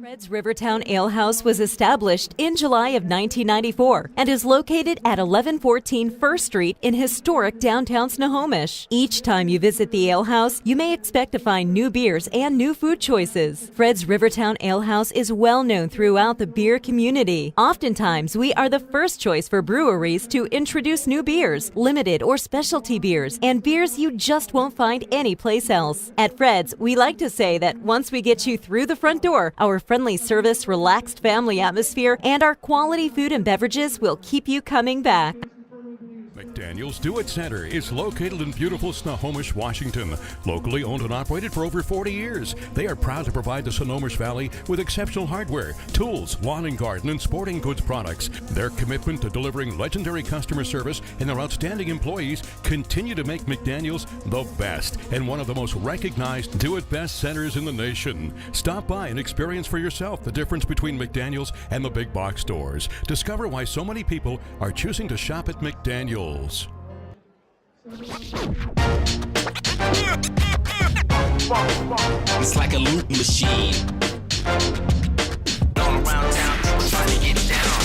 Fred's Rivertown Ale House was established in July of 1994 and is located at 1114 First Street in historic downtown Snohomish. Each time you visit the ale house, you may expect to find new beers and new food choices. Fred's Rivertown Ale House is well known throughout the beer community. Oftentimes, we are the first choice for breweries to introduce new beers, limited or specialty beers, and beers you just won't find anyplace else. At Fred's, we like to say that once we get you through the front door, our friendly service, relaxed family atmosphere, and our quality food and beverages will keep you coming back. McDaniel's Do-It Center is located in beautiful Snohomish, Washington. Locally owned and operated for over 40 years, they are proud to provide the Snohomish Valley with exceptional hardware, tools, lawn and garden, and sporting goods products. Their commitment to delivering legendary customer service and their outstanding employees continue to make McDaniel's the best and one of the most recognized do-it-best centers in the nation. Stop by and experience for yourself the difference between McDaniel's and the big box stores. Discover why so many people are choosing to shop at McDaniel's. It's like a loop machine. All around town, people trying to get down.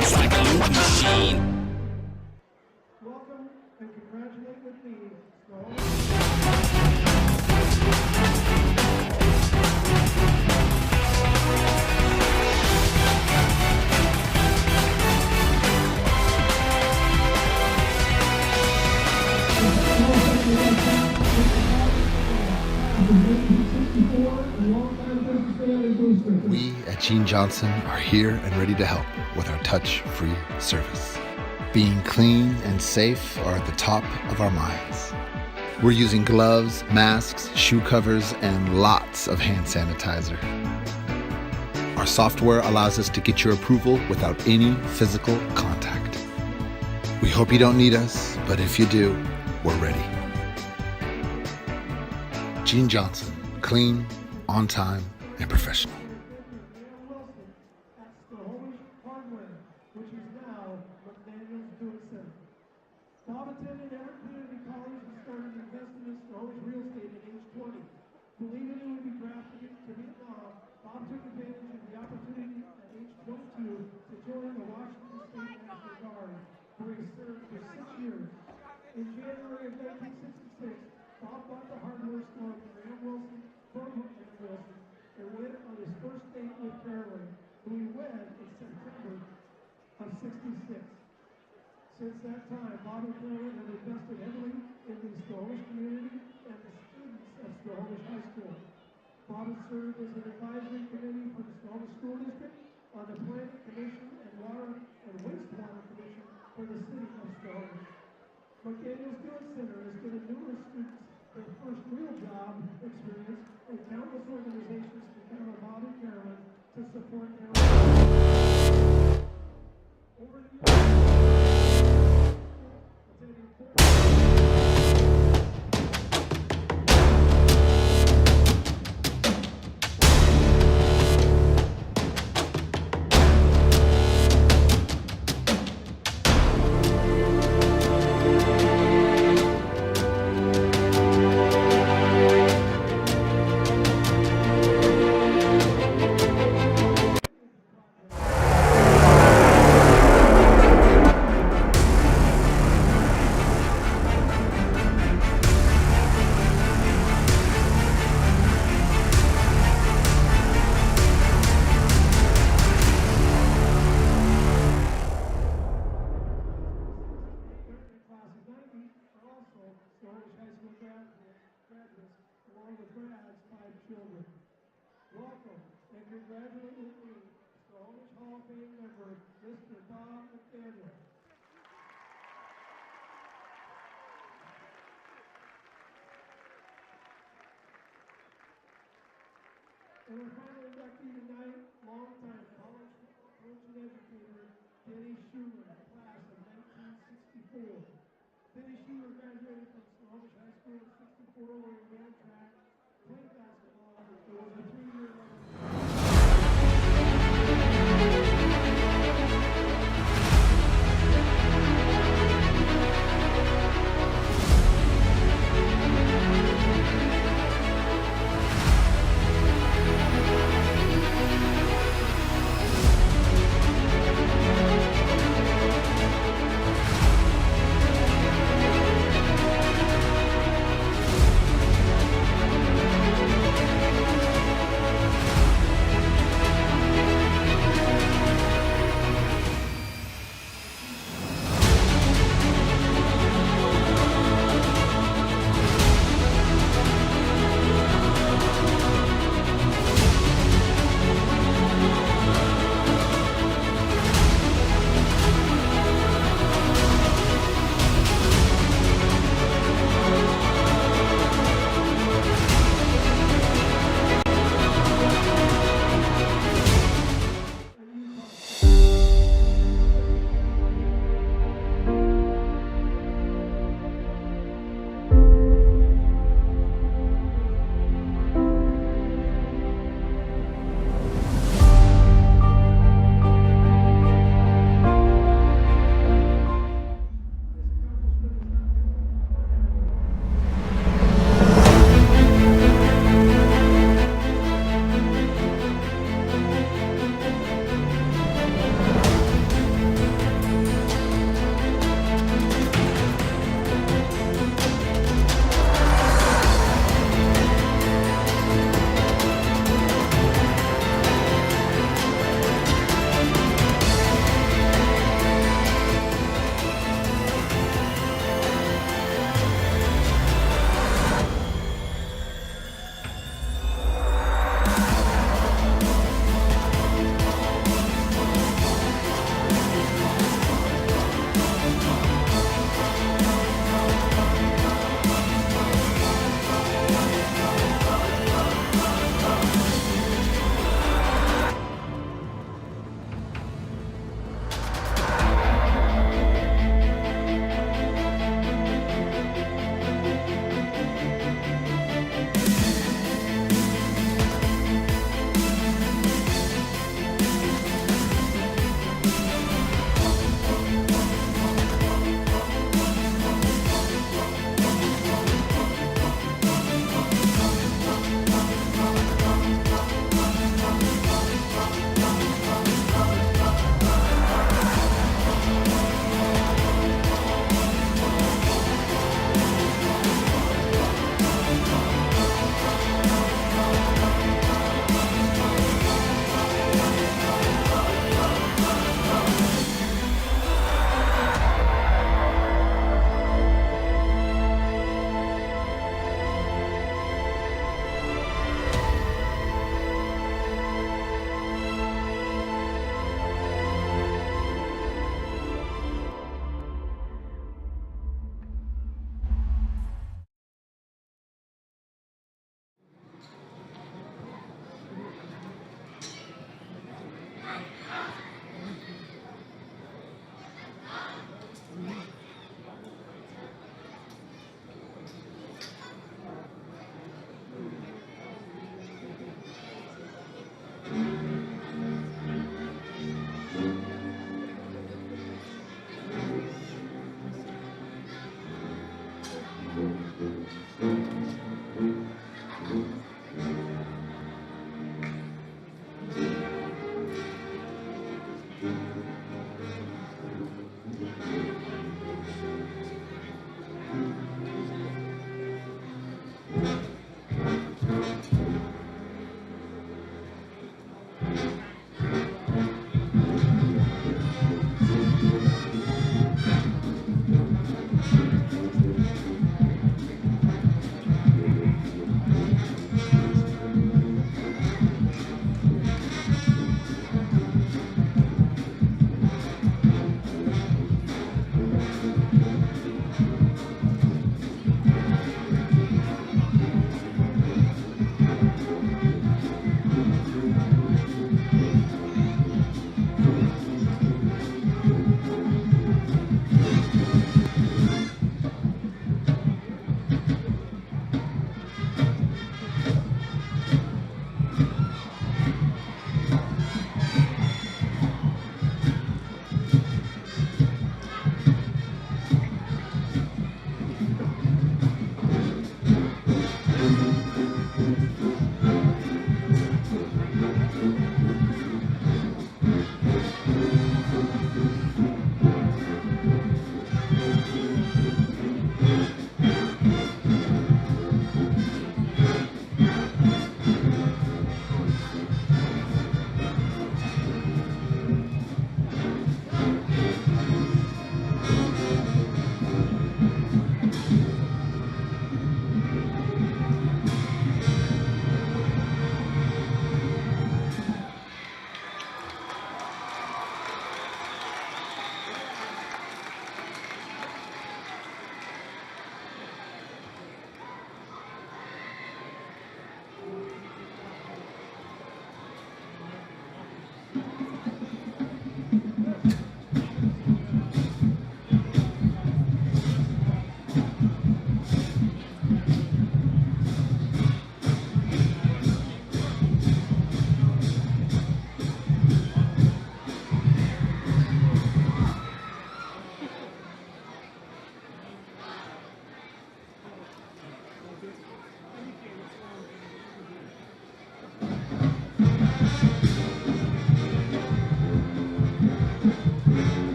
It's like a loop machine. Welcome and congratulate with me, We at Gene Johnson are here and ready to help with our touch-free service. Being clean and safe are at the top of our minds. We're using gloves, masks, shoe covers, and lots of hand sanitizer. Our software allows us to get your approval without any physical contact. We hope you don't need us, but if you do, we're ready. Gene Johnson, clean, on time, and professional. at Snohomish Hardware, which is now McDaniel's Do-It Center. Bob attended Everett Community College and started investing in Snohomish real estate at age 20. Believing he would be drafted to Vietnam, Bob took advantage of the opportunity at age 22 to join the Washington State National Guard, where he served for 6 years. In January of 1966, Bob bought the hardware store from Graham Wilson, and went on his first date with Carolyn, who he wed in September of '66. Since that time, Bob and Carolyn have invested heavily in the Snohomish community and the students of Snohomish High School. Bob has served as an advisory committee for the Snohomish School District, on the Planning Commission and Water and Wastewater Commission for the city of Snohomish. McDaniel's Do-It Center has given numerous students their first real job experience, and countless organizations to count on Bob and Carolyn to support their over the years. Attending of Fame member, Mr. Bob McDaniel. And our final inductee tonight, longtime college football coach and educator, Denny Schuler, class of 1964. Denny Schuler graduated from Snohomish High School in 64, where he ran track, played basketball, and was a 3-year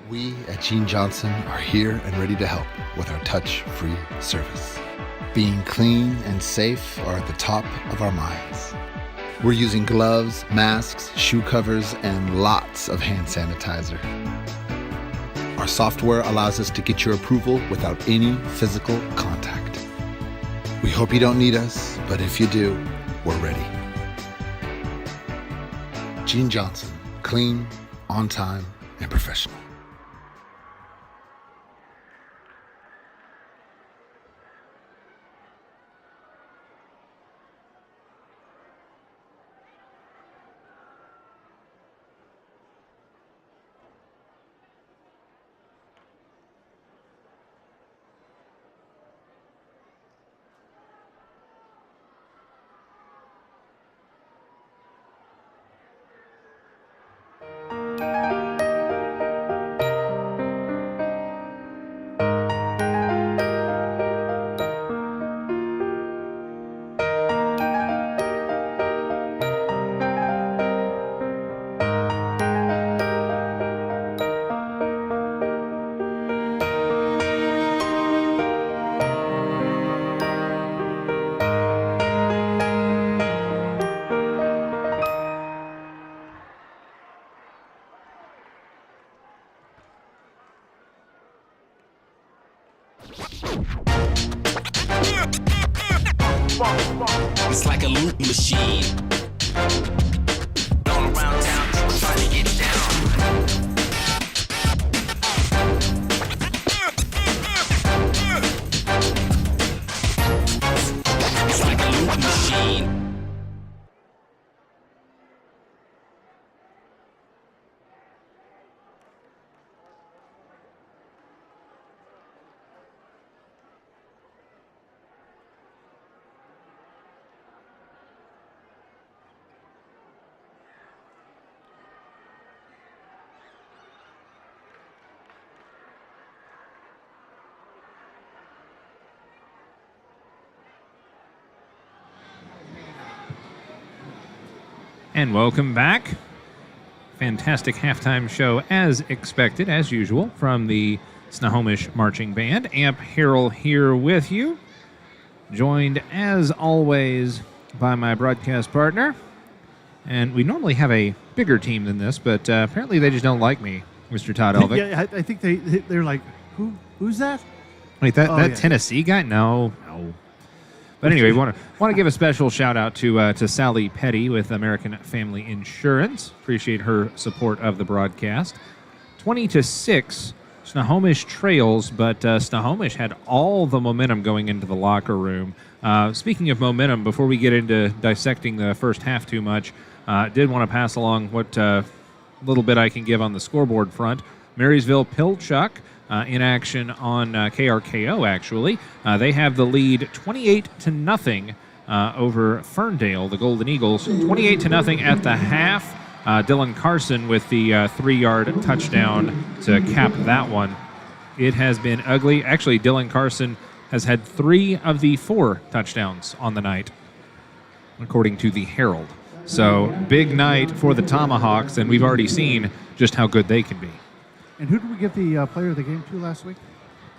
We at Gene Johnson are here and ready to help with our touch-free service. Being clean and safe are at the top of our minds. We're using gloves, masks, shoe covers, and lots of hand sanitizer. Our software allows us to get your approval without any physical contact. We hope you don't need us, but if you do, we're ready. Gene Johnson, clean, on time, and professional. It's like a loop machine. All around town, trying to get down. It's like a loop machine. And welcome back. Fantastic halftime show as expected, as usual, from the Snohomish Marching Band. Amp Harrell here with you, joined as always by my broadcast partner. And we normally have a bigger team than this, but apparently they just don't like me, Mr. Todd Elvick. Yeah, I think they're like, who's that? Wait, that Tennessee guy? No. But anyway, want to give a special shout out to Sally Petty with American Family Insurance. Appreciate her support of the broadcast. 20-6 Snohomish trails, but Snohomish had all the momentum going into the locker room. Speaking of momentum, before we get into dissecting the first half too much, did want to pass along what little bit I can give on the scoreboard front. Marysville Pilchuck in action on KRKO, actually. They have the lead 28-0 over Ferndale, the Golden Eagles. 28-0 at the half. Dylan Carson with the 3-yard touchdown to cap that one. It has been ugly. Actually, Dylan Carson has had 3 of the 4 touchdowns on the night, according to the Herald. So, big night for the Tomahawks, and we've already seen just how good they can be. And who did we give the player of the game to last week?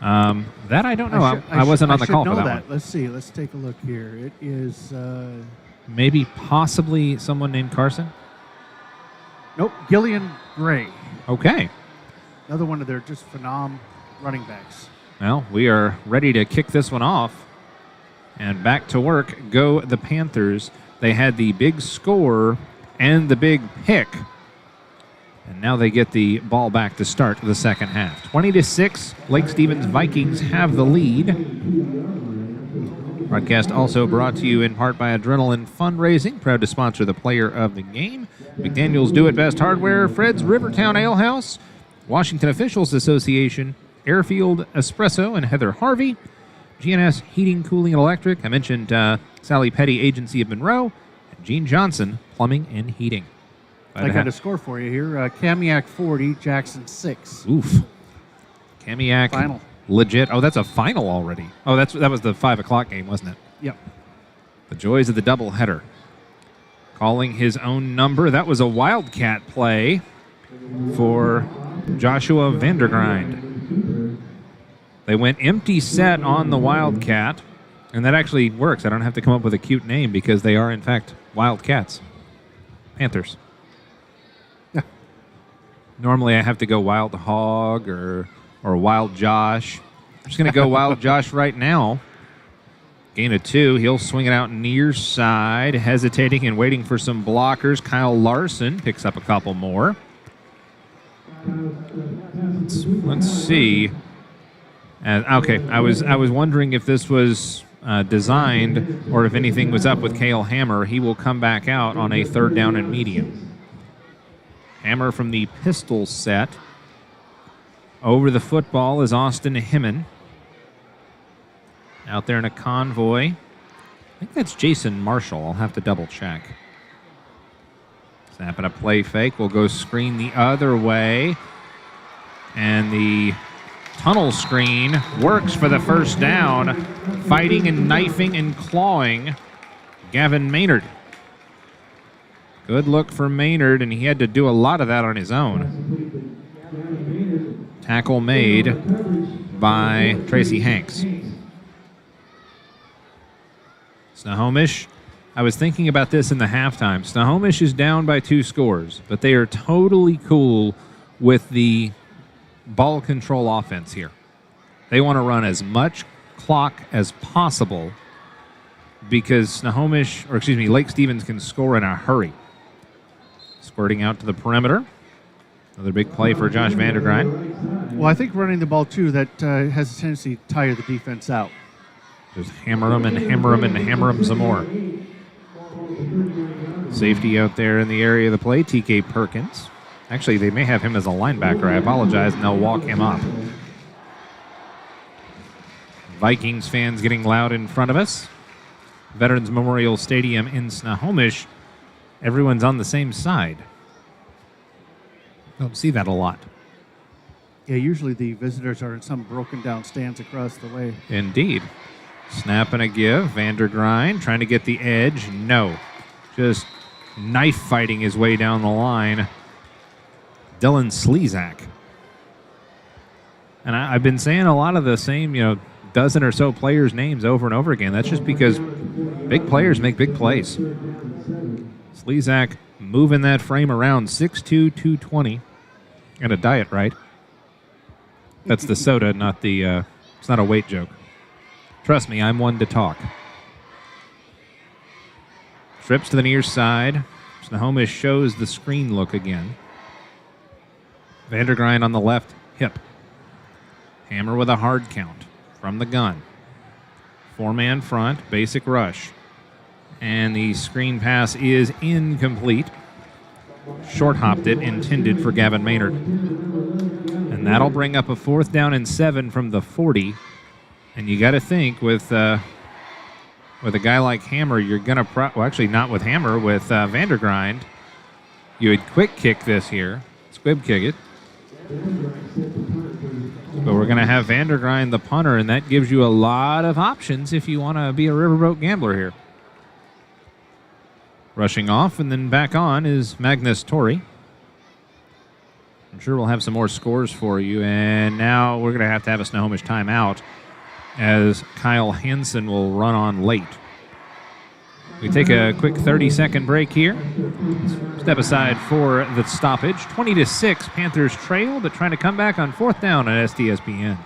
That I don't know. I wasn't on the call for that one. Let's see. Let's take a look here. It is... maybe possibly someone named Carson? Nope, Gillian Gray. Okay. Another one of their just phenom running backs. Well, we are ready to kick this one off. And back to work go the Panthers. They had the big score and the big pick. And now they get the ball back to start the second half. 20-6, Lake Stevens Vikings have the lead. Broadcast also brought to you in part by Adrenaline Fundraising, proud to sponsor the player of the game. McDaniel's Do It Best Hardware, Fred's Rivertown Ale House, Washington Officials Association, Airfield Espresso and Heather Harvey, GNS Heating, Cooling, and Electric. I mentioned Sally Petty, Agency of Monroe, and Gene Johnson, Plumbing and Heating. I got a score for you here. Kamiak 40, Jackson 6. Oof. Kamiak. Final. Legit. Oh, that's a final already. Oh, that was the 5 o'clock game, wasn't it? Yep. The joys of the doubleheader. Calling his own number. That was a Wildcat play for Joshua Vandergrind. They went empty set on the Wildcat, and that actually works. I don't have to come up with a cute name because they are, in fact, Wildcats. Panthers. Yeah. Normally I have to go Wild Hog or Wild Josh. I'm just going to go Wild Josh right now. Gain of 2. He'll swing it out near side, hesitating and waiting for some blockers. Kyle Larson picks up a couple more. Let's see. Okay, I was wondering if this was designed or if anything was up with Cale Hammer. He will come back out on a 3rd down and medium. Hammer from the pistol set. Over the football is Austin Himmen. Out there in a convoy. I think that's Jason Marshall. I'll have to double check. Snapping a play fake. We'll go screen the other way. And the tunnel screen works for the first down. Fighting and knifing and clawing. Gavin Maynard. Good look for Maynard, and he had to do a lot of that on his own. Tackle made by Tracy Hanks. Snohomish, I was thinking about this in the halftime. Snohomish is down by 2 scores, but they are totally cool with the ball control offense here. They want to run as much clock as possible because Lake Stevens can score in a hurry. Squirting out to the perimeter. Another big play for Josh Vandergrind. Well, I think running the ball, too, that has a tendency to tire the defense out. Just hammer them and hammer them and hammer them some more. Safety out there in the area of the play, TK Perkins. Actually, they may have him as a linebacker. I apologize, and they'll walk him up. Vikings fans getting loud in front of us. Veterans Memorial Stadium in Snohomish. Everyone's on the same side. Don't see that a lot. Yeah, usually the visitors are in some broken down stands across the way. Indeed. Snap and a give. Vandergrind trying to get the edge. No. Just knife fighting his way down the line. Dylan Slezak. And I've been saying a lot of the same, dozen or so players' names over and over again. That's just because big players make big plays. Slezak moving that frame around 6'2", 220. And a diet, right? That's the soda, not the, it's not a weight joke. Trust me, I'm one to talk. Trips to the near side. Snohomish shows the screen look again. Vandergrind on the left hip. Hammer with a hard count from the gun. 4-man front, basic rush. And the screen pass is incomplete. Short hopped it, intended for Gavin Maynard. And that'll bring up a 4th down and 7 from the 40. And you got to think with a guy like Hammer, you're going to well, actually not with Hammer, with Vandergrind. You would quick kick this here, squib kick it. But we're going to have Vandergrind the punter, and that gives you a lot of options if you want to be a riverboat gambler here. Rushing off and then back on is Magnus Torrey. I'm sure we'll have some more scores for you. And now we're going to have a Snohomish timeout as Kyle Hansen will run on late. We take a quick 30-second break here. Step aside for the stoppage. 20-6, Panthers trail, but trying to come back on 4th down at STSPN.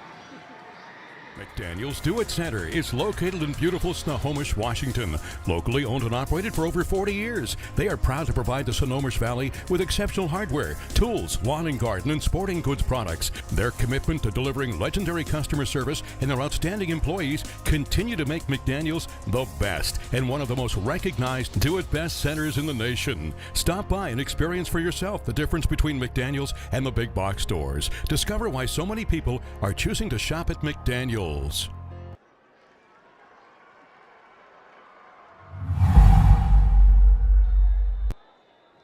McDaniel's Do It Center is located in beautiful Snohomish, Washington. Locally owned and operated for over 40 years. They are proud to provide the Snohomish Valley with exceptional hardware, tools, lawn and garden, and sporting goods products. Their commitment to delivering legendary customer service and their outstanding employees continue to make McDaniel's the best and one of the most recognized Do It Best centers in the nation. Stop by and experience for yourself the difference between McDaniel's and the big box stores. Discover why so many people are choosing to shop at McDaniel's.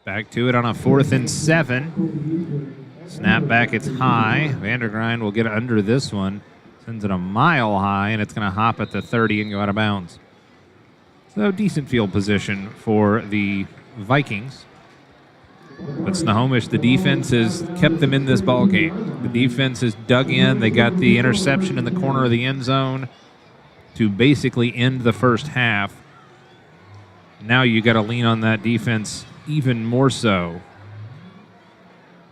Back to it on a 4th and 7. Snap back, it's high. Vandergrind will get under this one. Sends it a mile high, and it's going to hop at the 30 and go out of bounds. So decent field position for the Vikings. But Snohomish, the defense has kept them in this ball game. The defense has dug in. They got the interception in the corner of the end zone to basically end the first half. Now you got to lean on that defense even more so,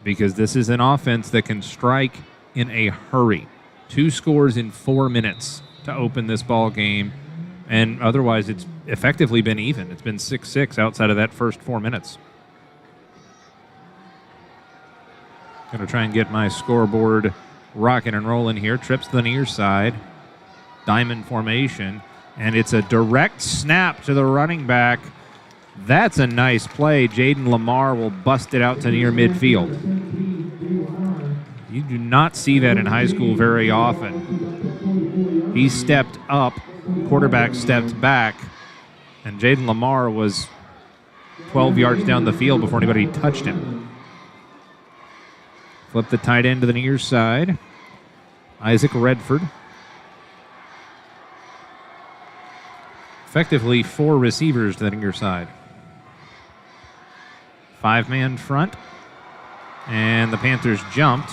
because this is an offense that can strike in a hurry. 2 scores in 4 minutes to open this ball game, and otherwise it's effectively been even. It's been 6-6 outside of that first 4 minutes. Going to try and get my scoreboard rocking and rolling here. Trips to the near side. Diamond formation. And it's a direct snap to the running back. That's a nice play. Jaden Lamar will bust it out to near midfield. You do not see that in high school very often. He stepped up. Quarterback stepped back. And Jaden Lamar was 12 yards down the field before anybody touched him. Flip the tight end to the near side. Isaac Redford. Effectively 4 receivers to the near side. 5-man front. And the Panthers jumped.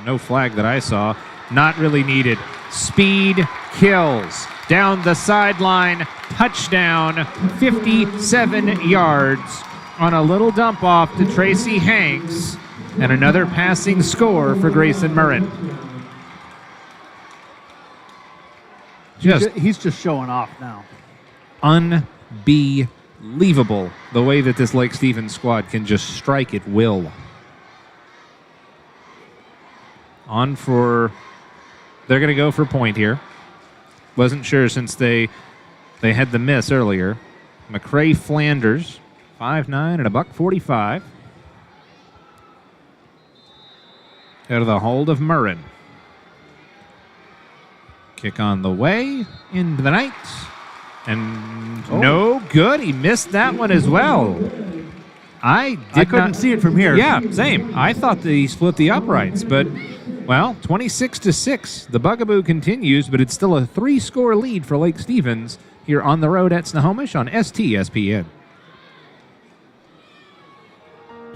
No flag that I saw. Not really needed. Speed kills. Down the sideline. Touchdown. 57 yards on a little dump off to Tracy Hanks. And another passing score for Grayson Murrin. He's just showing off now. Unbelievable the way that this Lake Stevens squad can just strike at will. On for, they're going to go for point here. Wasn't sure since they had the miss earlier. McCray Flanders, 5'9" and a $145. Out of the hold of Murrin. Kick on the way, into the night. And no good. He missed that one as well. I couldn't see it from here. Yeah, same. I thought that he split the uprights, but, well, 26-6. The bugaboo continues, but it's still a 3-score lead for Lake Stevens here on the road at Snohomish on STSPN.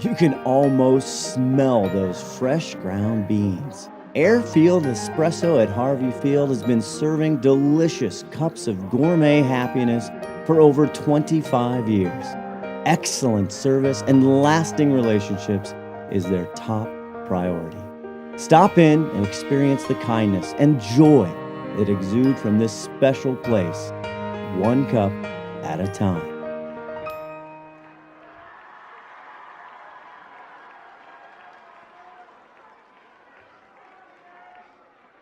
You can almost smell those fresh ground beans. Airfield Espresso at Harvey Field has been serving delicious cups of gourmet happiness for over 25 years. Excellent service and lasting relationships is their top priority. Stop in and experience the kindness and joy that exude from this special place, one cup at a time.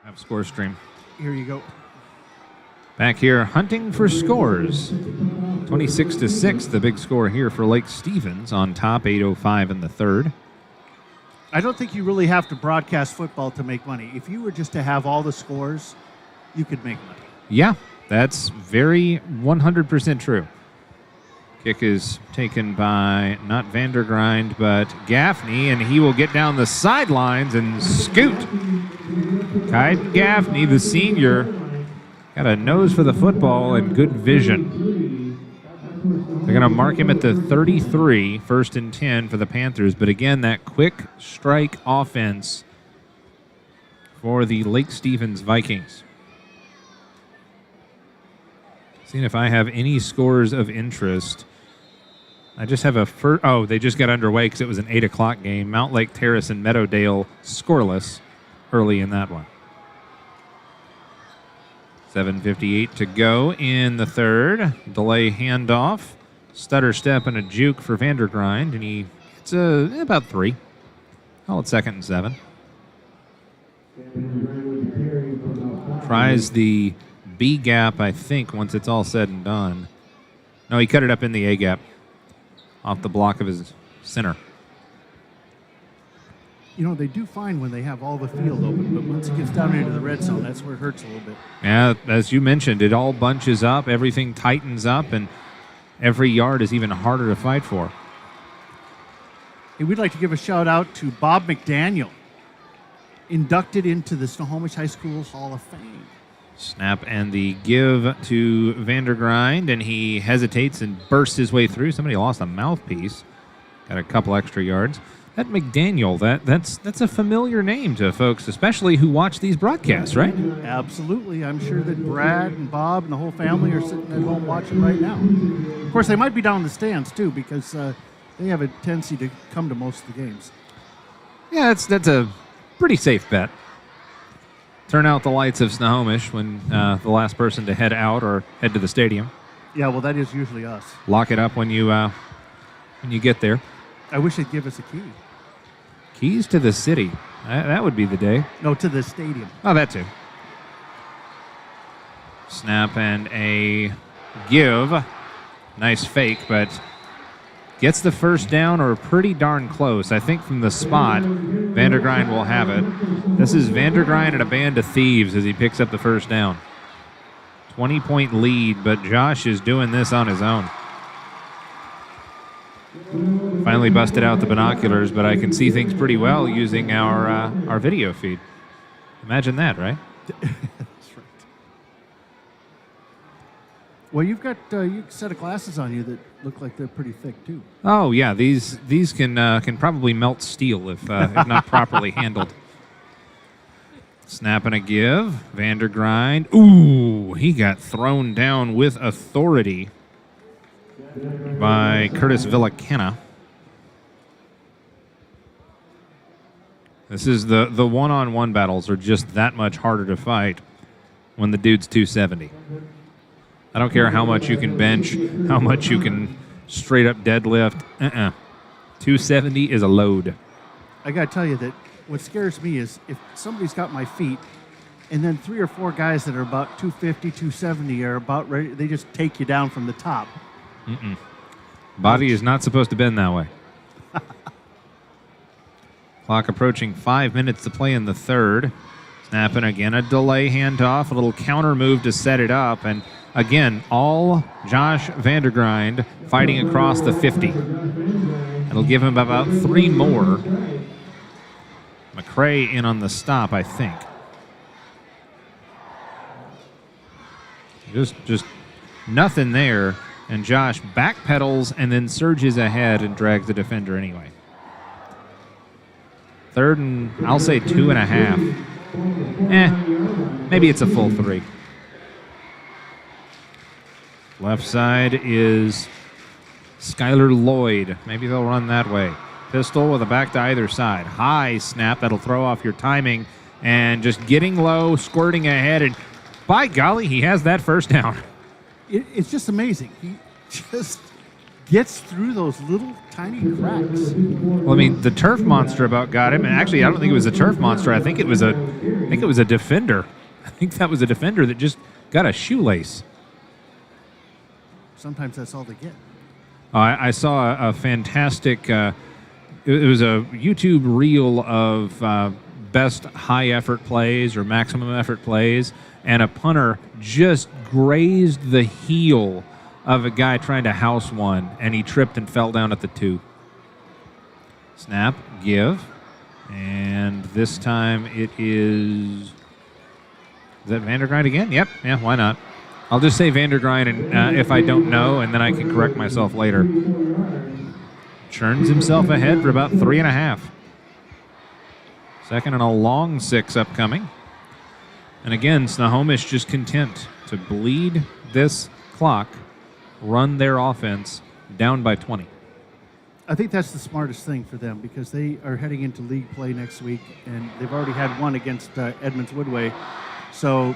Have score stream. Here you go. Back here, hunting for scores. 26-6, the big score here for Lake Stevens on top, 8:05 in the third. I don't think you really have to broadcast football to make money. If you were just to have all the scores, you could make money. Yeah, that's very 100% true. Kick is taken by not Vandergrind, but Gaffney, and he will get down the sidelines and scoot. Kaiden Gaffney, the senior, got a nose for the football and good vision. They're going to mark him at the 33, 1st and 10 for the Panthers. But again, that quick strike offense for the Lake Stevens Vikings. Seeing if I have any scores of interest. I just have a they just got underway because it was an 8 o'clock game. Mount Lake Terrace and Meadowdale scoreless early in that one. 7:58 to go in the third. Delay handoff. Stutter step and a juke for Vandergrind, and he gets about 3. Call it 2nd and 7. Tries the B gap, I think, once it's all said and done. No, he cut it up in the A gap off the block of his center. You know, they do fine when they have all the field open, but once it gets down into the red zone, that's where it hurts a little bit. Yeah, as you mentioned, it all bunches up, everything tightens up, and every yard is even harder to fight for. Hey, we'd like to give a shout out to Bob McDaniel, inducted into the Snohomish High School Hall of Fame. Snap and the give to Vandergrind, and he hesitates and bursts his way through. Somebody lost a mouthpiece. Got a couple extra yards. That McDaniel, that's a familiar name to folks, especially who watch these broadcasts, right? Absolutely. I'm sure that Brad and Bob and the whole family are sitting at home watching right now. Of course, they might be down in the stands, too, because they have a tendency to come to most of the games. Yeah, that's a pretty safe bet. Turn out the lights of Snohomish when the last person to head out or head to the stadium. Yeah, well, that is usually us. Lock it up when you get there. I wish they'd give us a key. Keys to the city. That would be the day. No, to the stadium. Oh, that too. Snap and a give. Nice fake, but gets the first down or pretty darn close. I think from the spot, Vandergrind will have it. This is Vandergrind and a band of thieves as he picks up the first down. 20-point lead, but Josh is doing this on his own. Finally busted out the binoculars, but I can see things pretty well using our video feed. Imagine that, right? That's right. Well, you've got a set of glasses on you that look like they're pretty thick too. Oh yeah, these can probably melt steel if not properly handled. Snap and a give. Vandergrind. Ooh, he got thrown down with authority by Curtis Villacanna. This is the one-on-one battles are just that much harder to fight when the dude's 270. I don't care how much you can bench, how much you can straight up deadlift. 270 is a load. I got to tell you that what scares me is if somebody's got my feet and then 3 or 4 guys that are about 250, 270 are about ready, they just take you down from the top. Body is not supposed to bend that way. Clock approaching 5 minutes to play in the third. Snapping again, a delay handoff, a little counter move to set it up, and again, all Josh Vandergrind fighting across the 50. It'll give him about 3 more. McCray in on the stop, I think. Just nothing there, and Josh backpedals and then surges ahead and drags the defender anyway. Third and, I'll say 2.5. Maybe it's a full 3. Left side is Skylar Lloyd. Maybe they'll run that way. Pistol with a back to either side. High snap. That'll throw off your timing. And just getting low, squirting ahead. And by golly, he has that first down. It's just amazing. He just gets through those little tiny cracks. Well, I mean, the turf monster about got him, and actually, I don't think it was a turf monster. I think it was a defender. I think that was a defender that just got a shoelace. Sometimes that's all they get. I saw a fantastic. It was a YouTube reel of best high effort plays or maximum effort plays, and a punter just grazed the heel of a guy trying to house one, and he tripped and fell down at the 2. Snap, give, and this time it is. Is that Vandergrind again? Yep. Yeah, why not? I'll just say Vandergrind, and if I don't know, and then I can correct myself later. Churns himself ahead for about 3.5. Second and a long 6 upcoming. And again, Snohomish just content to bleed this clock, run their offense down by 20. I think that's the smartest thing for them because they are heading into league play next week, and they've already had one against Edmonds Woodway. So,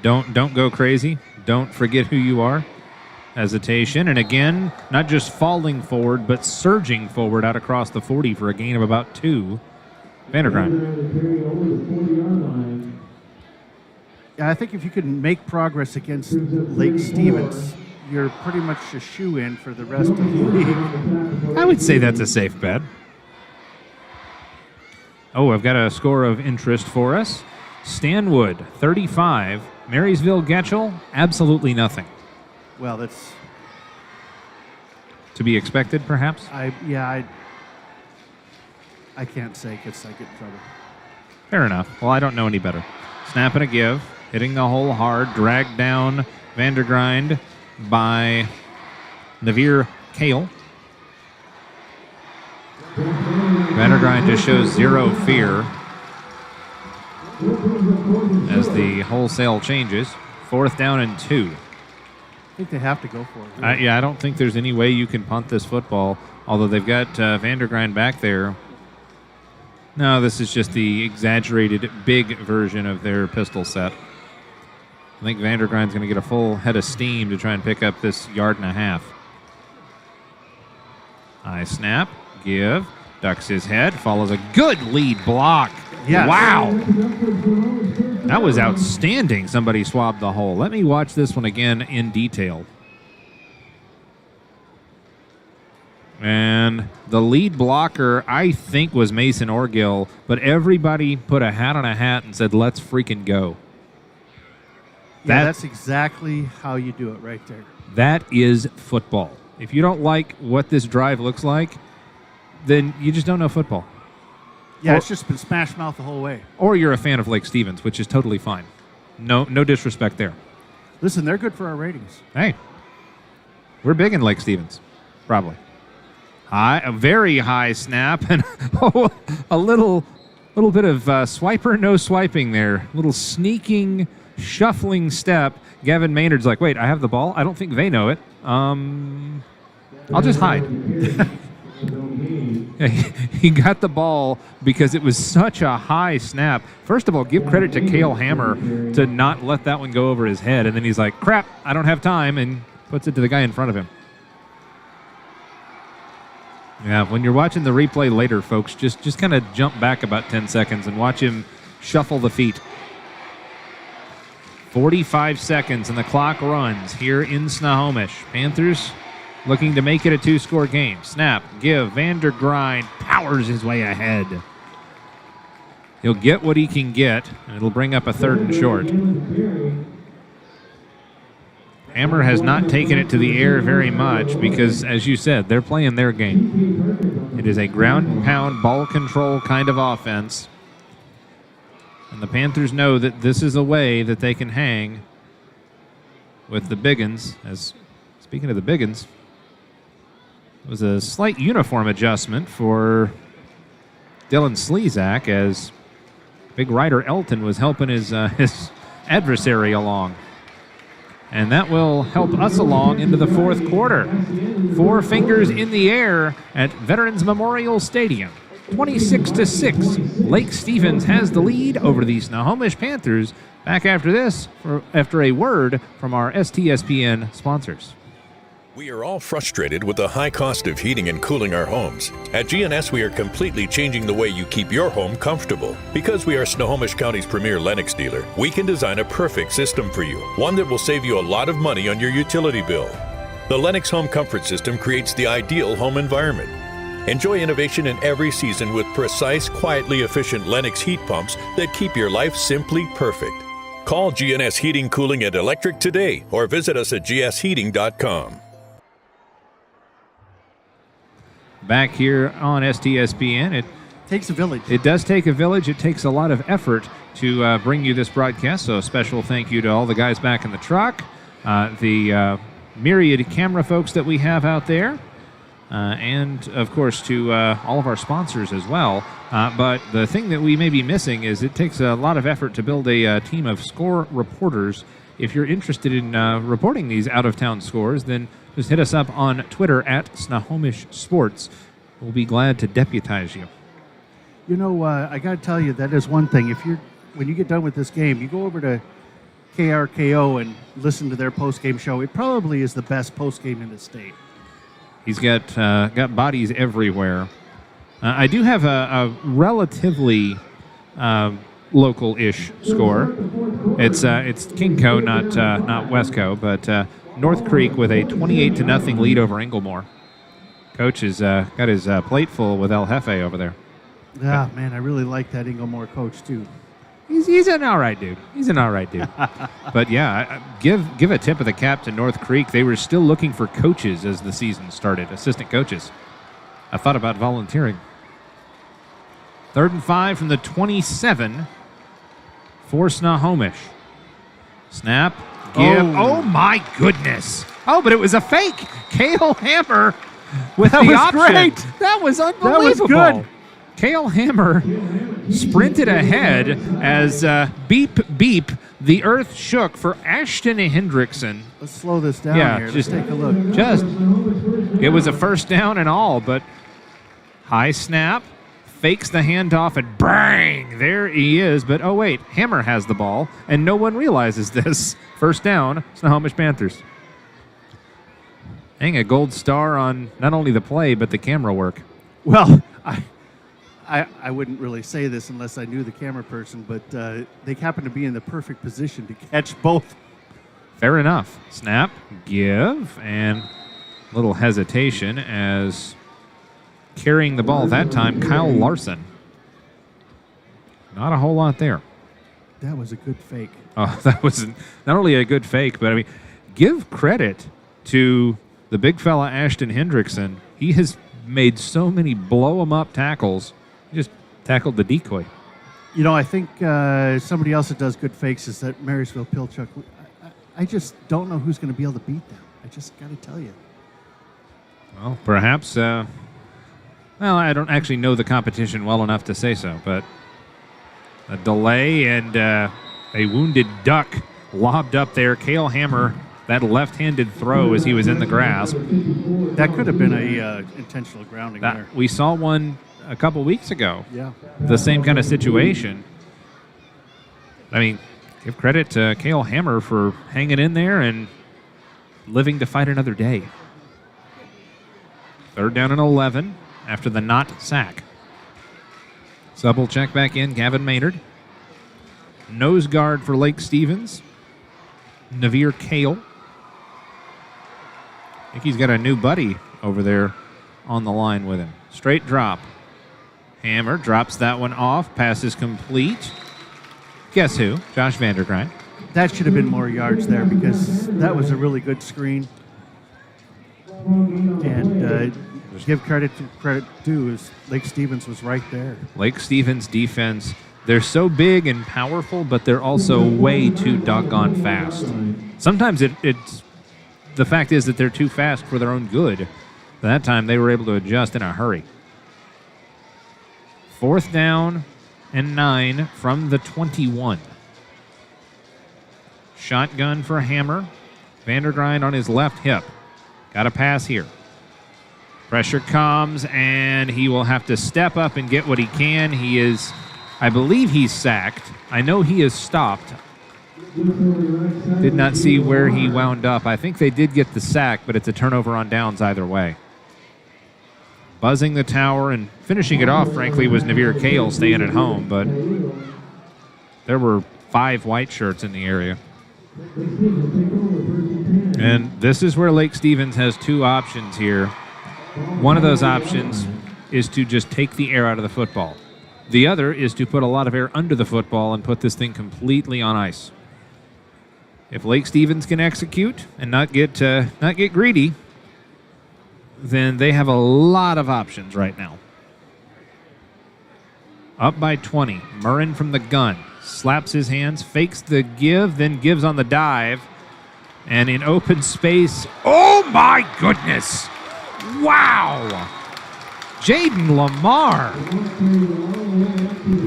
Don't go crazy. Don't forget who you are. Hesitation, and again, not just falling forward, but surging forward out across the 40 for a gain of about 2. Vandergrind. Yeah, I think if you can make progress against Lake Stevens, you're pretty much a shoe-in for the rest of the league. I would say that's a safe bet. Oh, I've got a score of interest for us. Stanwood, 35. Marysville Getchell, absolutely nothing. Well, that's to be expected, perhaps? I can't say because I get in trouble. Fair enough. Well, I don't know any better. Snap and a give. Hitting the hole hard. Dragged down Vandergrind by Navir Kale. Vandergrind just shows zero fear as the wholesale changes. 4th down and 2. I think they have to go for it. Really. I don't think there's any way you can punt this football, although they've got Vandergrind back there. No, this is just the exaggerated big version of their pistol set. I think Vandergrind's going to get a full head of steam to try and pick up this 1.5 yards. High snap, give, ducks his head, follows a good lead block. Yes. Wow. That was outstanding. Somebody swabbed the hole. Let me watch this one again in detail. And the lead blocker, I think, was Mason Orgill, but everybody put a hat on a hat and said, let's freaking go. Yeah, that's exactly how you do it right there. That is football. If you don't like what this drive looks like, then you just don't know football. Yeah, it's just been smash mouth the whole way. Or you're a fan of Lake Stevens, which is totally fine. No disrespect there. Listen, they're good for our ratings. Hey, we're big in Lake Stevens, probably. A very high snap, and a little bit of swiper, no swiping there. Little sneaking, shuffling step. Gavin Maynard's like, wait, I have the ball? I don't think they know it. I'll just hide. He got the ball because it was such a high snap. First of all, give credit to Cale Hammer to not let that one go over his head, and then he's like, crap, I don't have time, and puts it to the guy in front of him. Yeah, when you're watching the replay later, folks, just kind of jump back about 10 seconds and watch him shuffle the feet. 45 seconds and the clock runs here in Snohomish. Panthers looking to make it a 2-score game. Snap, give, Vandergrind powers his way ahead. He'll get what he can get, and it'll bring up a 3rd and short. Hammer has not taken it to the air very much because, as you said, they're playing their game. It is a ground and pound, ball control kind of offense. And the Panthers know that this is a way that they can hang with the Biggins. As speaking of the Biggins, it was a slight uniform adjustment for Dylan Slezak as Big Ryder Elton was helping his adversary along. And that will help us along into the 4th quarter. 4 fingers in the air at Veterans Memorial Stadium. 26-6. Lake Stevens has the lead over the Snohomish Panthers Back after this, after a word from our STSPN sponsors. We are all frustrated with the high cost of heating and cooling our homes. At GNS, we are completely changing the way you keep your home comfortable. Because we are Snohomish County's premier Lennox dealer, we can design a perfect system for you, one that will save you a lot of money on your utility bill. The Lennox Home Comfort System creates the ideal home environment. Enjoy innovation in every season with precise, quietly efficient Lennox heat pumps that keep your life simply perfect. Call GNS Heating, Cooling, and Electric today or visit us at gsheating.com. Back here on STSPN, it Takes a village. It does take a village. It takes a lot of effort to bring you this broadcast. So a special thank you to all the guys back in the truck, the myriad camera folks that we have out there, and of course to all of our sponsors as well. But the thing that we may be missing is it takes a lot of effort to build a team of score reporters. If you're interested in reporting these out-of-town scores, then just hit us up on Twitter at Snohomish Sports. We'll be glad to deputize you. You know, I got to tell you, that is one thing. When you get done with this game, you go over to KRKO and listen to their post-game show. It probably is the best post-game in the state. He's got bodies everywhere. I do have a relatively local-ish score. It's Kingco, not Westco, but North Creek with a 28-0 lead over Inglemoor. Coach has got his plate full with El Jefe over there. Yeah, man, I really like that Inglemoor coach too. He's an all right dude. But yeah, give a tip of the cap to North Creek. They were still looking for coaches as the season started, assistant coaches. I thought about volunteering. 3rd and 5 from the 27 for Snohomish. Snap. Give. Oh, my goodness. Oh, but it was a fake. Cale Hammer with the option. Great. That was unbelievable. That was good. Cale Hammer sprinted ahead as beep, beep, the earth shook for Ashton Hendrickson. Let's slow this down here. Let's take a look. It was a first down and all, but high snap, fakes the handoff, and bang, there he is. But oh wait, Hammer has the ball, and no one realizes this. First down, Snohomish Panthers. Hang a gold star on not only the play, but the camera work. Well, I wouldn't really say this unless I knew the camera person, but they happen to be in the perfect position to catch both. Fair enough. Snap, give, and a little hesitation as carrying the ball that time, Kyle Larson. Not a whole lot there. That was a good fake. Oh, that was not only a good fake, but I mean, give credit to the big fella Ashton Hendrickson. He has made so many blow-em-up tackles. He just tackled the decoy. You know, I think somebody else that does good fakes is that Marysville Pilchuck. I just don't know who's going to be able to beat them. I just got to tell you. Well, perhaps, well, I don't actually know the competition well enough to say so, but a delay and a wounded duck lobbed up there. Cale Hammer, that left-handed throw as he was in the grasp. That could have been a intentional grounding there. We saw one a couple weeks ago. Yeah. The same kind of situation. I mean, give credit to Cale Hammer for hanging in there and living to fight another day. 3rd down and 11 after the not sack. Sub will check back in, Gavin Maynard. Nose guard for Lake Stevens, Navir Cale. I think he's got a new buddy over there on the line with him. Straight drop. Hammer drops that one off. Pass is complete. Guess who? Josh Vandergrind. That should have been more yards there because that was a really good screen. And give credit due is Lake Stevens was right there. Lake Stevens defense, they're so big and powerful, but they're also way too doggone fast. Sometimes it's the fact is that they're too fast for their own good. That time they were able to adjust in a hurry. 4th down and 9 from the 21. Shotgun for Hammer. Vandergrind on his left hip. Got a pass here. Pressure comes, and he will have to step up and get what he can. He is, I believe he's sacked. I know he is stopped. Did not see where he wound up. I think they did get the sack, but it's a turnover on downs either way. Buzzing the tower and finishing it off, frankly, was Navir Kale staying at home, but there were 5 white shirts in the area. And this is where Lake Stevens has 2 options here. One of those options is to just take the air out of the football. The other is to put a lot of air under the football and put this thing completely on ice. If Lake Stevens can execute and not get greedy, then they have a lot of options right now. Up by 20. Murrin from the gun. Slaps his hands, fakes the give, then gives on the dive. And in open space, oh my goodness! Wow! Jaden Lamar.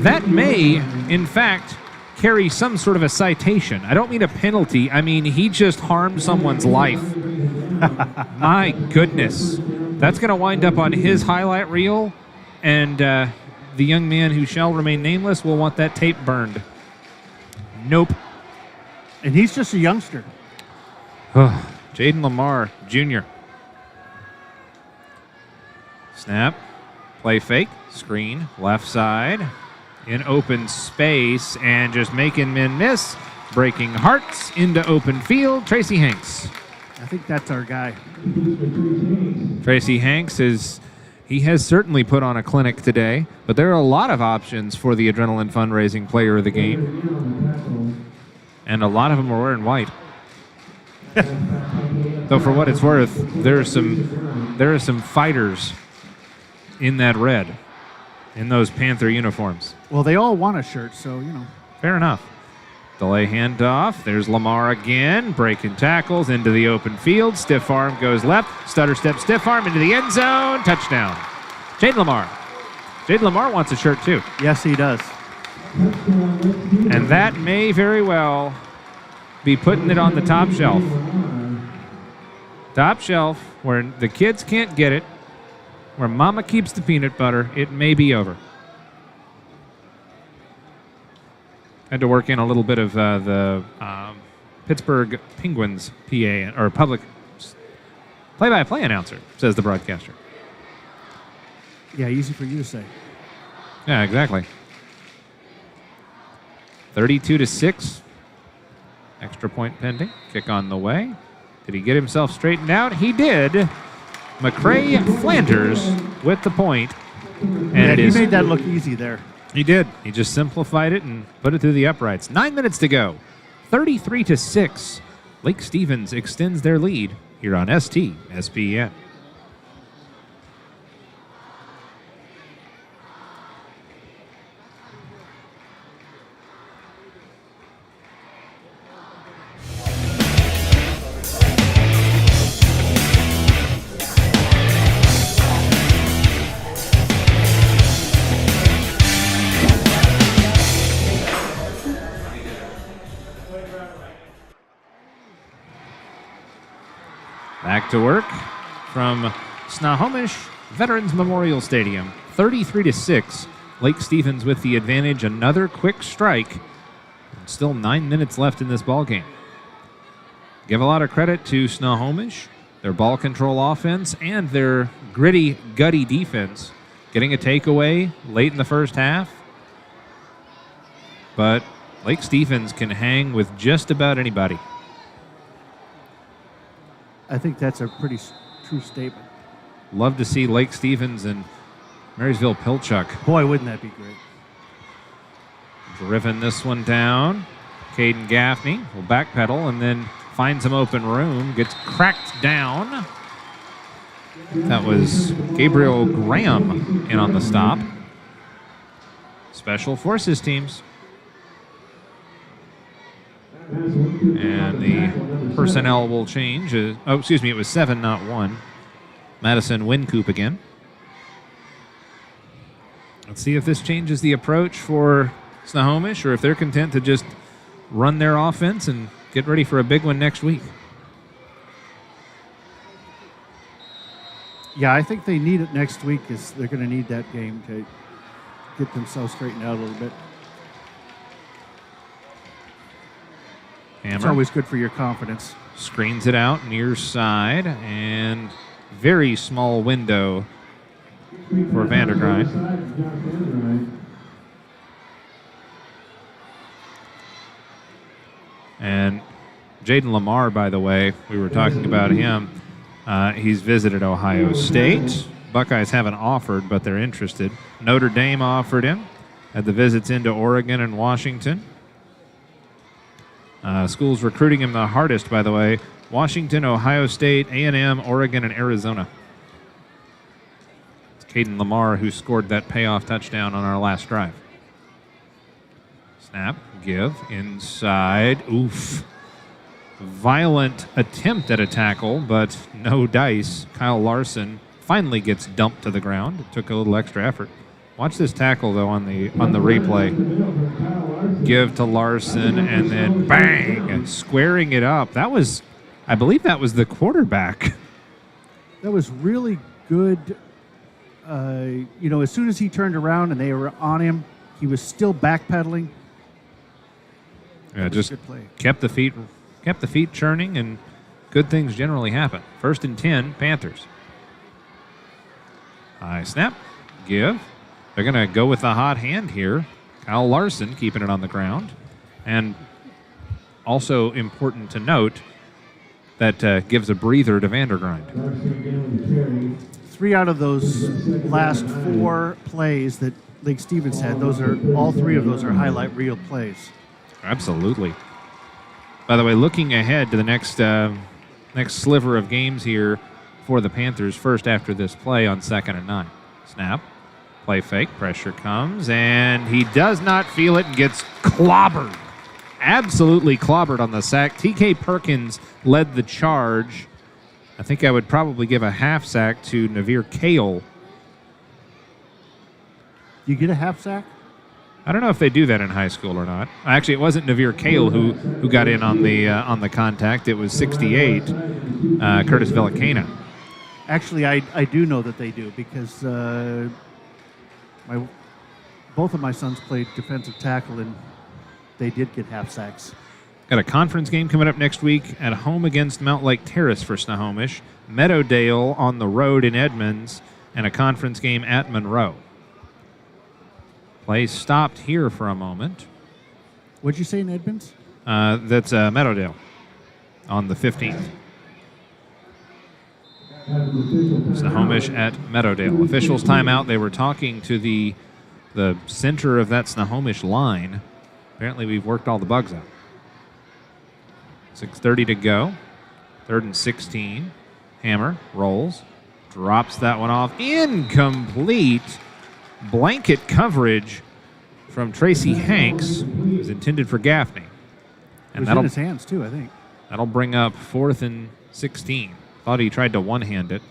That may, in fact, carry some sort of a citation. I don't mean a penalty. I mean, he just harmed someone's life. My goodness. That's going to wind up on his highlight reel, and the young man who shall remain nameless will want that tape burned. Nope. And he's just a youngster. Jaden Lamar, Jr. Snap, play fake, screen, left side, in open space, and just making men miss. Breaking hearts into open field, Tracy Hanks. I think that's our guy. Tracy Hanks he has certainly put on a clinic today, but there are a lot of options for the Adrenaline Fundraising Player of the Game. And a lot of them are wearing white. Though for what it's worth, there are some fighters in that red, in those Panther uniforms. Well, they all want a shirt, so, you know. Fair enough. Delay handoff. There's Lamar again. Breaking tackles into the open field. Stiff arm goes left. Stutter step, stiff arm into the end zone. Touchdown. Jaden Lamar. Jaden Lamar wants a shirt too. Yes, he does. And that may very well be putting it on the top shelf. Top shelf, where the kids can't get it, where mama keeps the peanut butter. It may be over. Had to work in a little bit of the Pittsburgh Penguins PA, or public play-by-play announcer, says the broadcaster. Yeah, easy for you to say. Yeah, exactly. 32-6. Extra point pending. Kick on the way. Did he get himself straightened out? He did. McCray Flanders with the point. And he made that look easy there. He did. He just simplified it and put it through the uprights. 9 minutes to go. 33-6. Lake Stevens extends their lead here on STSPN. Back to work from Snohomish Veterans Memorial Stadium. 33-6. Lake Stevens with the advantage. Another quick strike. Still 9 minutes left in this ball game. Give a lot of credit to Snohomish, their ball control offense, and their gritty, gutty defense. Getting a takeaway late in the first half. But Lake Stevens can hang with just about anybody. I think that's a pretty true statement. Love to see Lake Stevens and Marysville Pilchuck. Boy, wouldn't that be great. Driven this one down. Caden Gaffney will backpedal and then find some open room. Gets cracked down. That was Gabriel Graham in on the stop. Special Forces teams. And the personnel will change. It was 7, not 1. Madison Wincoop again. Let's see if this changes the approach for Snohomish, or if they're content to just run their offense and get ready for a big one next week. Yeah, I think they need it next week, because they're going to need that game to get themselves straightened out a little bit. Hammer. It's always good for your confidence. Screens it out near side, and very small window for Vandergrind. And Jaden Lamar, by the way, we were talking about him. He's visited Ohio State. Buckeyes haven't offered, but they're interested. Notre Dame offered him. Had the visits into Oregon and Washington. Schools recruiting him the hardest, by the way. Washington, Ohio State, A&M, Oregon, and Arizona. It's Caden Lamar who scored that payoff touchdown on our last drive. Snap, give, inside. Oof. Violent attempt at a tackle, but no dice. Kyle Larson finally gets dumped to the ground. It took a little extra effort. Watch this tackle, though, on the replay. Give to Larson, and then bang, squaring it up. That was, I believe that was the quarterback. That was really good. As soon as he turned around and they were on him, he was still backpedaling. Yeah, just kept the feet churning, and good things generally happen. 1st and 10, Panthers. High snap, give. They're going to go with the hot hand here. Kyle Larson keeping it on the ground. And also important to note that gives a breather to Vandergrind. 3 out of those last 4 plays that Lake Stevens had, all 3 of those are highlight reel plays. Absolutely. By the way, looking ahead to the next sliver of games here for the Panthers, first after this play on 2nd and 9. Snap, play fake, pressure comes, and he does not feel it and gets clobbered. Absolutely clobbered on the sack. TK Perkins led the charge. I think I would probably give a half sack to Navir Kale. You get a half sack? I don't know if they do that in high school or not. Actually, it wasn't Navir Kale who got in on the contact. It was 68, Curtis Villacana. Actually, I do know that they do because both of my sons played defensive tackle, and they did get half sacks. Got a conference game coming up next week at home against Mount Lake Terrace for Snohomish, Meadowdale on the road in Edmonds, and a conference game at Monroe. Play stopped here for a moment. What'd you say in Edmonds? That's Meadowdale on the 15th. Snohomish at Meadowdale. Officials timeout. They were talking to the center of that Snohomish line. Apparently we've worked all the bugs out. 6:30 to go. 3rd and 16. Hammer rolls. Drops that one off. Incomplete. Blanket coverage from Tracy Hanks. It was intended for Gaffney. And it was in his hands, too, I think. That'll bring up 4th and 16. Thought he tried to one-hand it.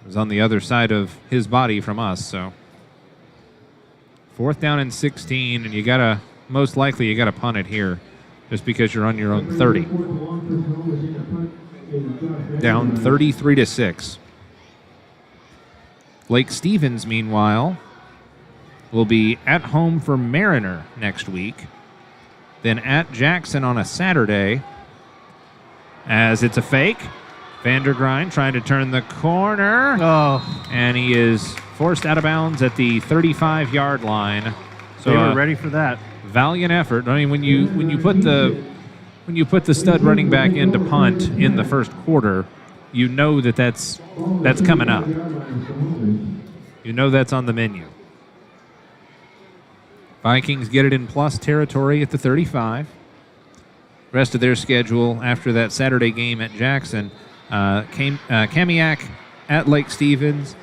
It was on the other side of his body from us, so. 4th down and 16, and you gotta, most likely you gotta punt it here just because you're on your own 30. Down 33-6. Lake Stevens, meanwhile, will be at home for Mariner next week, then at Jackson on a Saturday, as it's a fake. Vandergrind trying to turn the corner. Oh. And he is forced out of bounds at the 35-yard line. So they were ready for that. Valiant effort. I mean, when you put the stud running back into punt in the first quarter, you know that's coming up. You know that's on the menu. Vikings get it in plus territory at the 35. Rest of their schedule after that Saturday game at Jackson, Kamiak at Lake Stevens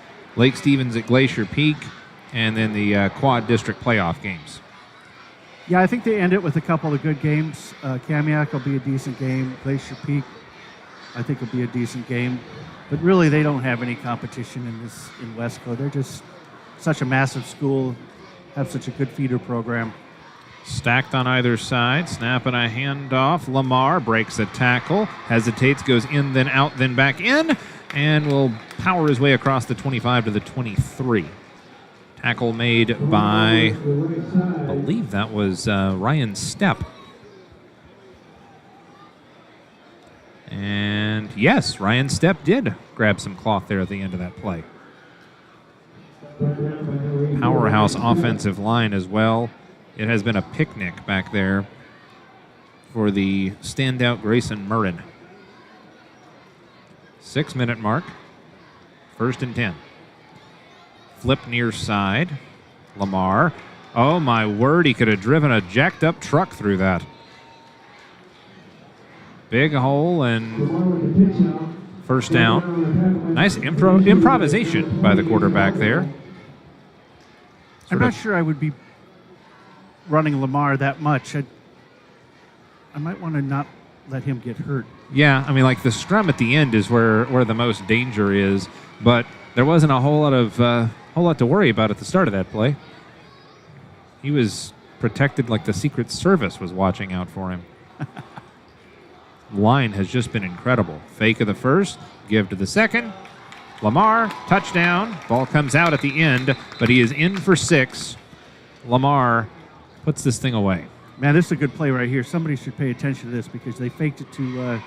at Glacier Peak, and then the Quad District playoff games. Yeah, I think they end it with a couple of good games. Kamiak will be a decent game. Glacier Peak, I think, will be a decent game. But really, they don't have any competition in Westco. They're just such a massive school, have such a good feeder program. Stacked on either side, snapping a handoff. Lamar breaks a tackle, hesitates, goes in, then out, then back in, and will power his way across the 25 to the 23. Tackle made by, I believe that was Ryan Stepp. And yes, Ryan Stepp did grab some cloth there at the end of that play. Powerhouse offensive line as well. It has been a picnic back there for the standout Grayson Murrin. 6-minute mark. 1st and 10. Flip near side. Lamar. Oh my word, he could have driven a jacked up truck through that. Big hole and first down. Nice improvisation by the quarterback there. I'm not sure I would be running Lamar that much. I might want to not let him get hurt. Yeah, I mean, like the scrum at the end is where the most danger is, but there wasn't a whole lot to worry about at the start of that play. He was protected like the Secret Service was watching out for him. Line has just been incredible. Fake of the first, give to the second. Lamar, touchdown. Ball comes out at the end, but he is in for 6. Lamar puts this thing away. Man, this is a good play right here. Somebody should pay attention to this because they faked it to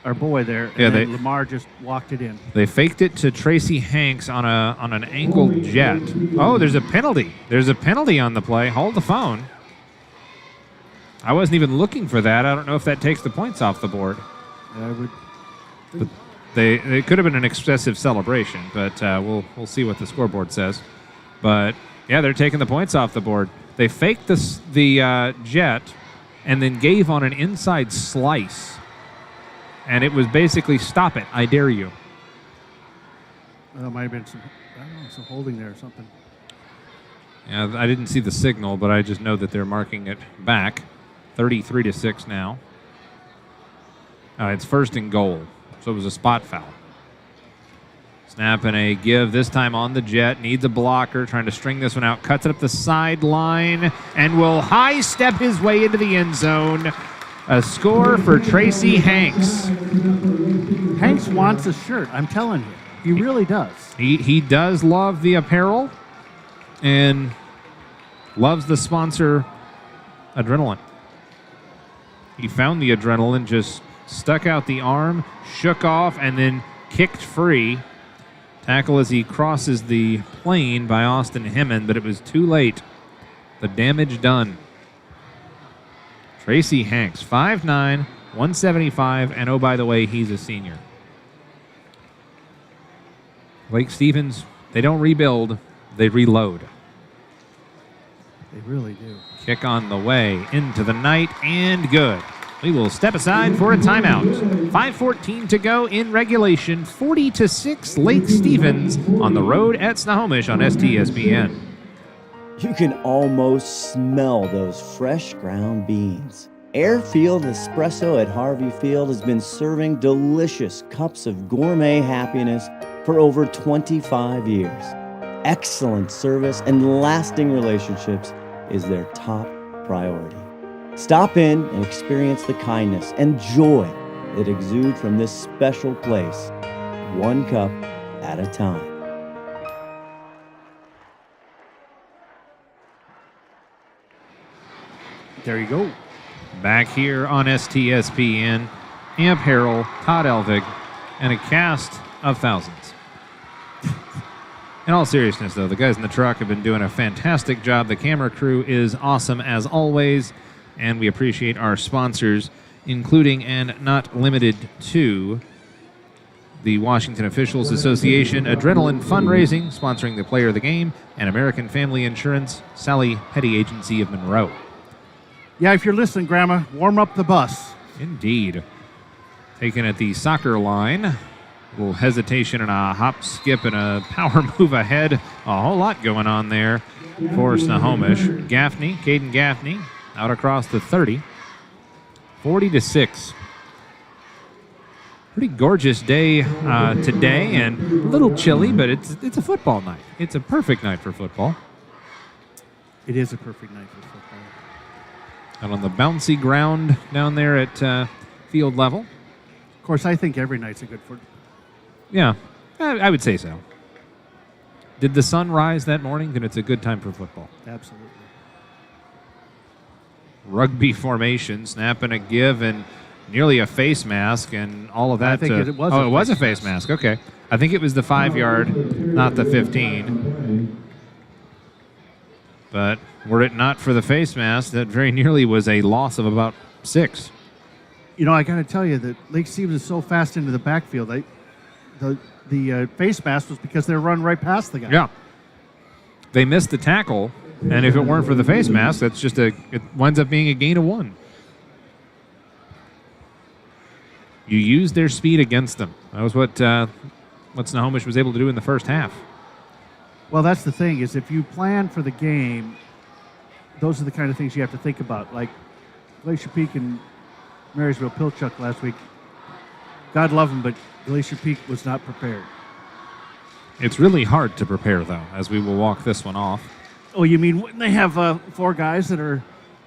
our boy there, and then Lamar just walked it in. They faked it to Tracy Hanks on an angled jet. Oh, there's a penalty. There's a penalty on the play. Hold the phone. I wasn't even looking for that. I don't know if that takes the points off the board. I would. But it could have been an excessive celebration, but we'll see what the scoreboard says. But yeah, they're taking the points off the board. They faked the jet and then gave on an inside slice, and it was basically stop it. I dare you. Well, it might have been some holding there or something. Yeah, I didn't see the signal, but I just know that they're marking it back. 33-6 now. It's 1st and goal, so it was a spot foul. Snap and a give, this time on the jet. Needs a blocker, trying to string this one out. Cuts it up the sideline and will high step his way into the end zone. A score for Tracy Hanks. Hanks wants a shirt, I'm telling you. He really does. He does love the apparel and loves the sponsor, Adrenaline. He found the adrenaline, just stuck out the arm, shook off, and then kicked free. Tackle as he crosses the plane by Austin Hemmond, but it was too late. The damage done. Tracy Hanks, 5'9", 175, and oh, by the way, he's a senior. Lake Stevens, they don't rebuild, they reload. They really do. Kick on the way into the night and good. We will step aside for a timeout. 5:14 to go in regulation. 40-6 Lake Stevens on the road at Snohomish on STSPN. You can almost smell those fresh ground beans. Airfield Espresso at Harvey Field has been serving delicious cups of gourmet happiness for over 25 years. Excellent service and lasting relationships is their top priority. Stop in and experience the kindness and joy that exude from this special place, one cup at a time. There you go. Back here on STSPN, Amp Harrell, Todd Elvig, and a cast of thousands. In all seriousness, though, the guys in the truck have been doing a fantastic job. The camera crew is awesome as always, and we appreciate our sponsors, including and not limited to the Washington Officials Association, Adrenaline Fundraising, sponsoring the player of the game, and American Family Insurance, Sally Petty Agency of Monroe. Yeah, if you're listening, Grandma, warm up the bus. Indeed. Taken at the soccer line. A little hesitation and a hop, skip, and a power move ahead. A whole lot going on there for Snohomish. Gaffney, Caden Gaffney, out across the 30. 40-6. Pretty gorgeous day today, and a little chilly, but it's a football night. It's a perfect night for football. It is a perfect night for football. And on the bouncy ground down there at field level. Of course, I think every night's a good football. Yeah, I would say so. Did the sun rise that morning? Then it's a good time for football. Absolutely. Rugby formation, snap and a give, and nearly a face mask, and all of that. I think it was. Oh, it was a face mask. Okay, I think it was the 5-yard, not the 15. But were it not for the face mask, that very nearly was a loss of about 6. You know, I got to tell you that Lake Stevens is so fast into the backfield. The face mask was because they were running right past the guy. Yeah. They missed the tackle, and if it weren't for the face mask, that's just it winds up being a gain of 1. You used their speed against them. That was what Snohomish was able to do in the first half. Well, that's the thing, is if you plan for the game, those are the kind of things you have to think about. Like Glacier Peak and Marysville Pilchuck last week. God love them, but Glacier Peak was not prepared. It's really hard to prepare, though, as we will walk this one off. Oh, you mean when they have 4 guys that are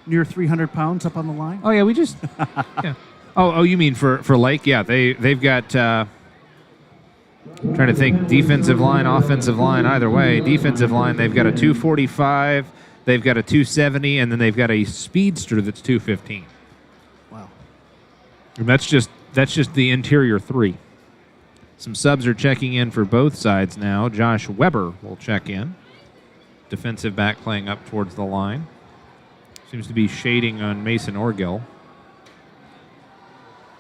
near 300 pounds up on the line? Oh, yeah, we just... yeah. Oh, you mean for Lake? Yeah, they've got... trying to think, defensive line, offensive line, either way. Defensive line, they've got a 245, they've got a 270, and then they've got a speedster that's 215. Wow. And that's just the interior 3. Some subs are checking in for both sides now. Josh Weber will check in. Defensive back playing up towards the line. Seems to be shading on Mason Orgill.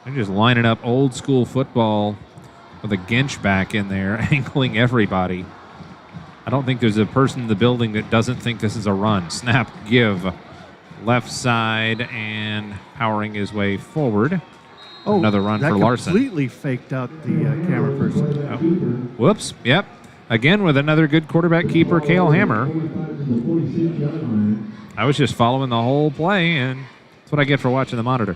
They're just lining up old school football with a Ginch back in there, angling everybody. I don't think there's a person in the building that doesn't think this is a run. Snap, give, left side, and powering his way forward. Oh, another run for Larson. Completely faked out the camera person. Oh. Whoops, yep. Again with another good quarterback keeper, Cale Hammer. I was just following the whole play, and that's what I get for watching the monitor.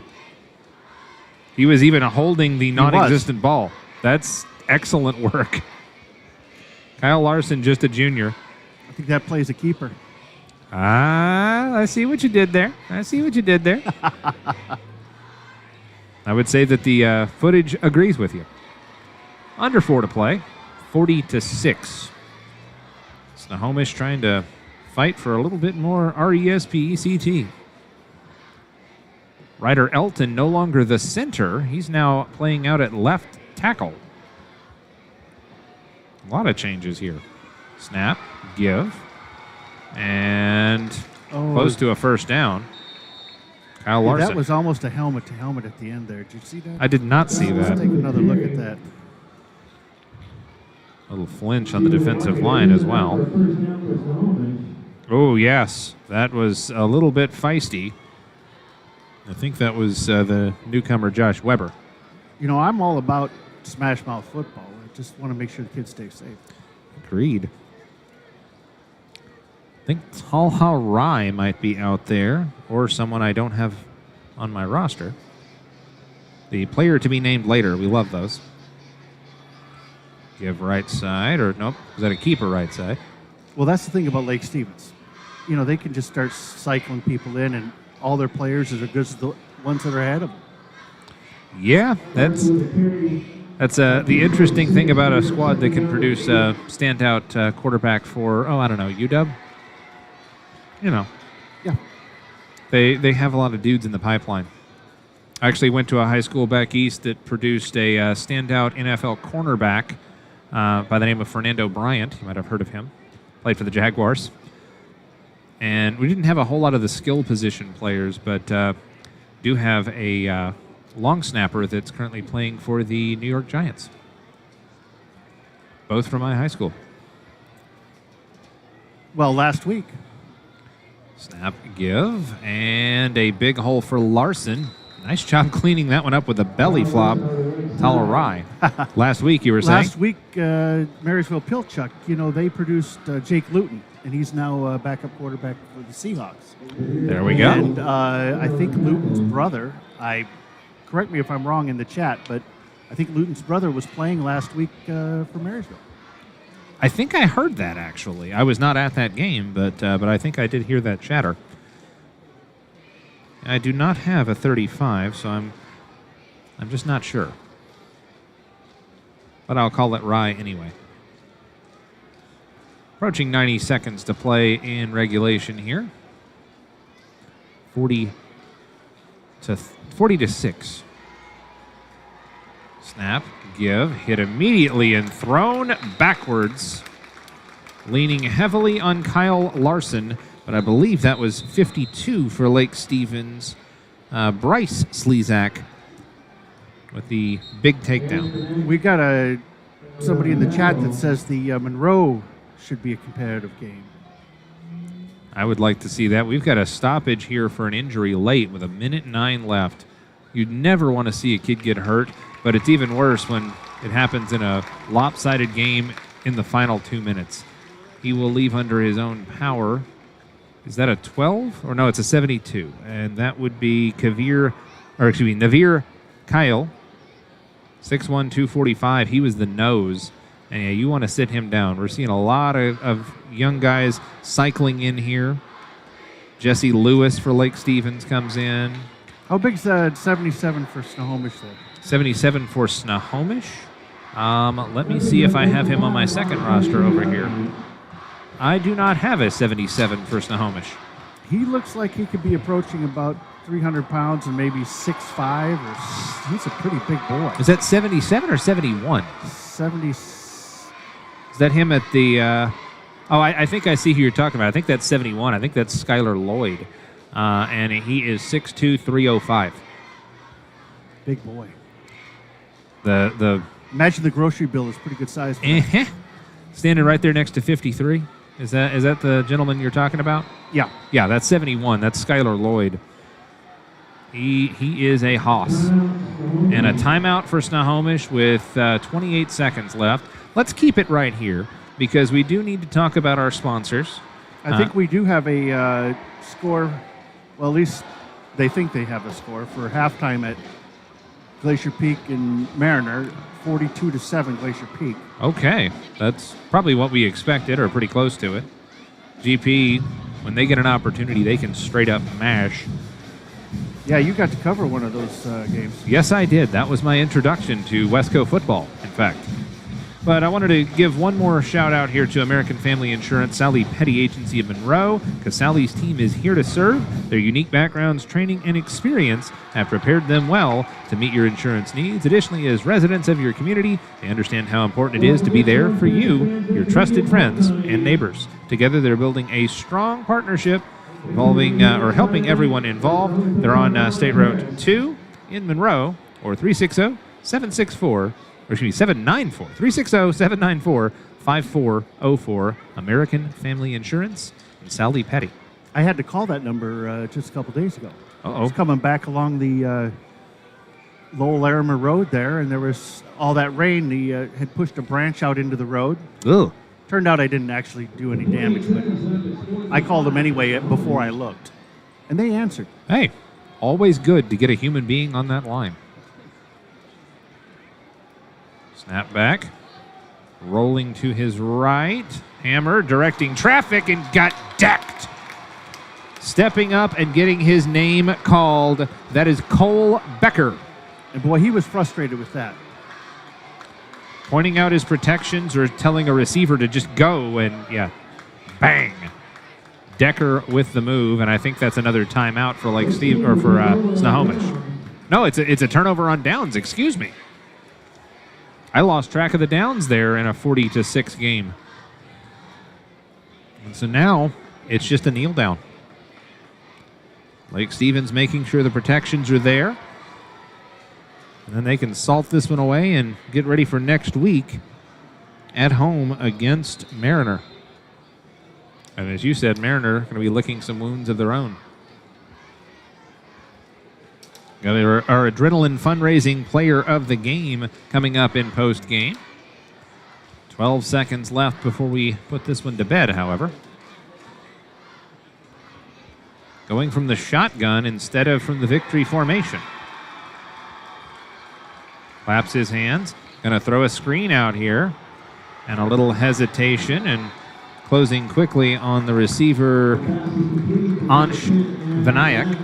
He was even holding the non-existent ball. That's excellent work. Kyle Larson, just a junior. I think that plays a keeper. I see what you did there. I would say that the footage agrees with you. Under 4 to play, 40-6. Snohomish trying to fight for a little bit more RESPECT. Ryder Elton no longer the center. He's now playing out at left tackle. A lot of changes here. Snap, give, and close to a first down. Kyle Larson. That was almost a helmet to helmet at the end there. Did you see that? I did not see that. Let's take another look at that. A little flinch on the defensive line as well. Oh, yes. That was a little bit feisty. I think that was the newcomer, Josh Weber. You know, I'm all about smash mouth football. I just want to make sure the kids stay safe. Agreed. I think Talha Rai might be out there, or someone I don't have on my roster. The player to be named later. We love those. Give right side, or nope, is that a keeper right side? Well, that's the thing about Lake Stevens. You know, they can just start cycling people in, and all their players are as good as the ones that are ahead of them. Yeah, that's the interesting thing about a squad that can produce a standout quarterback for, UW. You know. Yeah. They have a lot of dudes in the pipeline. I actually went to a high school back east that produced a standout NFL cornerback by the name of Fernando Bryant. You might have heard of him. Played for the Jaguars. And we didn't have a whole lot of the skill position players, but do have a long snapper that's currently playing for the New York Giants. Both from my high school. Well, last week. Snap, give, and a big hole for Larson. Nice job cleaning that one up with a belly flop. Talarai. Last week, you were saying? Last week, Marysville Pilchuck, they produced Jake Luton, and he's now backup quarterback for the Seahawks. There we go. And I think Luton's brother, correct me if I'm wrong in the chat, but I think Luton's brother was playing last week for Marysville. I think I heard that, actually. I was not at that game, but I think I did hear that chatter. I do not have a 35, so I'm just not sure. But I'll call it Rye anyway. Approaching 90 seconds to play in regulation here. 40 to 6. Snap, give, hit immediately and thrown backwards. Leaning heavily on Kyle Larson, but I believe that was 52 for Lake Stevens. Bryce Slezak with the big takedown. We got somebody in the chat that says the Monroe should be a competitive game. I would like to see that. We've got a stoppage here for an injury late with 1:09 left. You'd never want to see a kid get hurt, but it's even worse when it happens in a lopsided game in the final 2 minutes. He will leave under his own power. Is that a 12? Or no, it's a 72. And that would be Navir Kyle, 6'1", 245. He was the nose. And yeah, you want to sit him down. We're seeing a lot of young guys cycling in here. Jesse Lewis for Lake Stevens comes in. How big's that 77 for Snohomish there? 77 for Snohomish. Let me see if I have him on my second roster over here. I do not have a 77 for Snohomish. He looks like he could be approaching about 300 pounds and maybe 6'5", or he's a pretty big boy. Is that 77 or 71? 70. Is that him at the... I think I see who you're talking about. I think that's 71. I think that's Skylar Lloyd. And he is 6'2", 305. Big boy. The Imagine the grocery bill is pretty good size for that. Standing right there next to 53. Is that the gentleman you're talking about? Yeah. Yeah, that's 71. That's Skylar Lloyd. He is a hoss. And a timeout for Snohomish with 28 seconds left. Let's keep it right here because we do need to talk about our sponsors. I think we do have a score. Well, at least they think they have a score for halftime at Glacier Peak and Mariner, 42-7 Glacier Peak. Okay, that's probably what we expected or pretty close to it. GP, when they get an opportunity, they can straight up mash. Yeah, you got to cover one of those games. Yes, I did. That was my introduction to Wesco football, in fact. But I wanted to give one more shout out here to American Family Insurance, Sally Petty Agency of Monroe, because Sally's team is here to serve. Their unique backgrounds, training, and experience have prepared them well to meet your insurance needs. Additionally, as residents of your community, they understand how important it is to be there for you, your trusted friends, and neighbors. Together, they're building a strong partnership involving or helping everyone involved. They're on State Road 2 in Monroe, or 360-794-5404, American Family Insurance, and Sally Petty. I had to call that number just a couple days ago. Uh-oh. It's coming back along the Lowell Larimer Road there, and there was all that rain. He had pushed a branch out into the road. Ugh. Turned out I didn't actually do any damage, but I called them anyway before I looked. And they answered. Hey, always good to get a human being on that line. Snap back. Rolling to his right. Hammer directing traffic and got decked. Stepping up and getting his name called. That is Cole Becker. And boy, he was frustrated with that. Pointing out his protections or telling a receiver to just go, and yeah, bang. Decker with the move, and I think that's another timeout for Snohomish. No, it's a turnover on downs. Excuse me. I lost track of the downs there in a 40-6 game. And so now it's just a kneel down. Lake Stevens making sure the protections are there. And then they can salt this one away and get ready for next week at home against Mariner. And as you said, Mariner going to be licking some wounds of their own. Got our adrenaline fundraising player of the game coming up in post game. 12 seconds left before we put this one to bed, however. Going from the shotgun instead of from the victory formation. Claps his hands. Going to throw a screen out here. And a little hesitation and closing quickly on the receiver, Ansh Vinayak.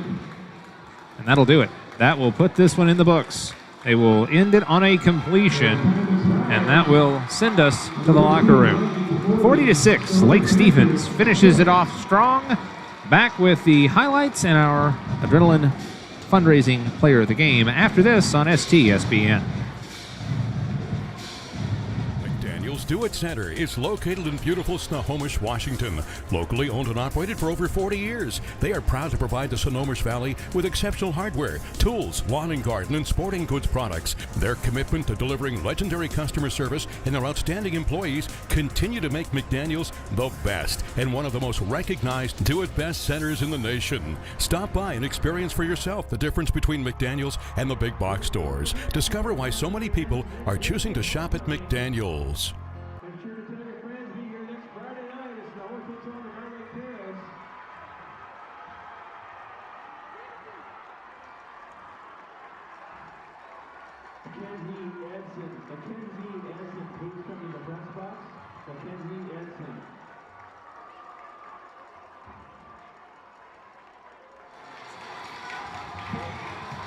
And that'll do it. That will put this one in the books. They will end it on a completion, and that will send us to the locker room. 40-6, Lake Stevens finishes it off strong. Back with the highlights and our Adrenaline Fundraising Player of the Game after this on STSPN. McDaniel's Do-It Center is located in beautiful Snohomish, Washington. Locally owned and operated for over 40 years, they are proud to provide the Snohomish Valley with exceptional hardware, tools, lawn and garden, and sporting goods products. Their commitment to delivering legendary customer service and their outstanding employees continue to make McDaniel's the best and one of the most recognized do-it-best centers in the nation. Stop by and experience for yourself the difference between McDaniel's and the big box stores. Discover why so many people are choosing to shop at McDaniel's. Make sure to tell your friends, be here next Friday night as Snohomish takes on the Mermaid Terrace. Mackenzie Edson, please come to the press box. Mackenzie Edson.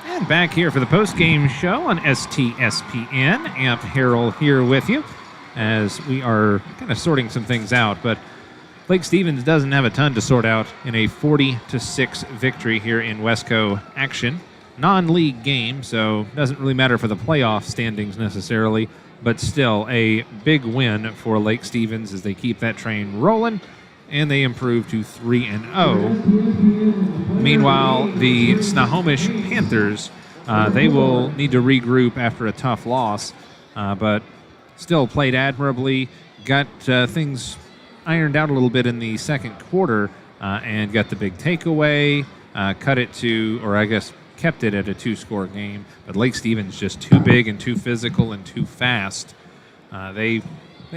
And back here for the post-game show on STSPN. Amp Harrell here with you as we are kind of sorting some things out. But Lake Stevens doesn't have a ton to sort out in a 40-6 victory here in Wesco action. Non-league game, so doesn't really matter for the playoff standings necessarily, but still a big win for Lake Stevens as they keep that train rolling and they improve to 3-0. Meanwhile, the Snohomish Panthers, they will need to regroup after a tough loss, but still played admirably, got things ironed out a little bit in the second quarter, and got the big takeaway, cut it to, or I guess kept it at a 2-score game, but Lake Stevens just too big and too physical and too fast. They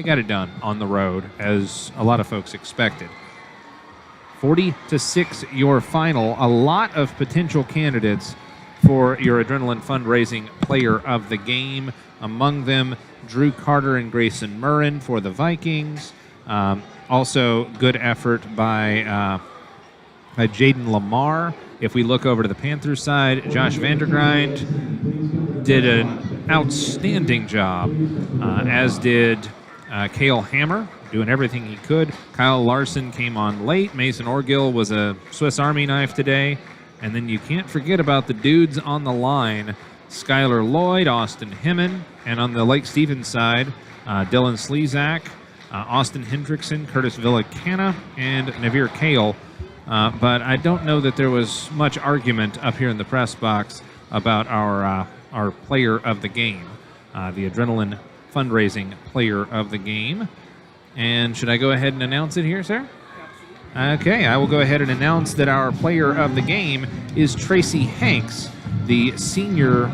got it done on the road, as a lot of folks expected. 40-6 your final. A lot of potential candidates for your Adrenaline Fundraising Player of the Game. Among them, Drew Carter and Grayson Murrin for the Vikings. Also, good effort by Jaden Lamar. If we look over to the Panthers side, Josh Vandergrind did an outstanding job, as did Cale Hammer, doing everything he could. Kyle Larson came on late. Mason Orgill was a Swiss Army knife today. And then you can't forget about the dudes on the line, Skylar Lloyd, Austin Hemmen, and on the Lake Stevens side, Dylan Slezak, Austin Hendrickson, Curtis Villacana, and Navir Kale. But I don't know that there was much argument up here in the press box about our player of the game, the Adrenaline Fundraising Player of the Game. And should I go ahead and announce it here, sir? Okay, I will go ahead and announce that our player of the game is Tracy Hanks, the senior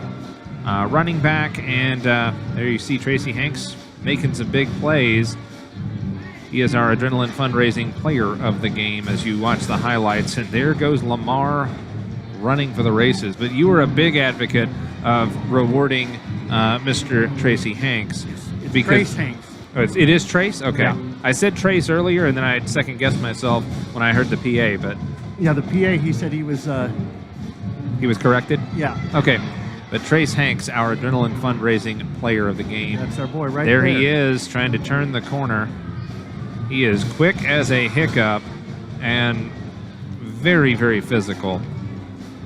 running back. And there you see Tracy Hanks making some big plays. He is our Adrenaline Fundraising Player of the Game as you watch the highlights. And there goes Lamar running for the races. But you were a big advocate of rewarding Mr. Tracy Hanks. It's Trace Hanks. Oh, it is Trace? Okay. Yeah. I said Trace earlier, and then I second-guessed myself when I heard the PA, but... Yeah, the PA, he said he was... He was corrected? Yeah. Okay. But Trace Hanks, our Adrenaline Fundraising Player of the Game. That's our boy right there. There he is, trying to turn the corner. He is quick as a hiccup and very, very physical.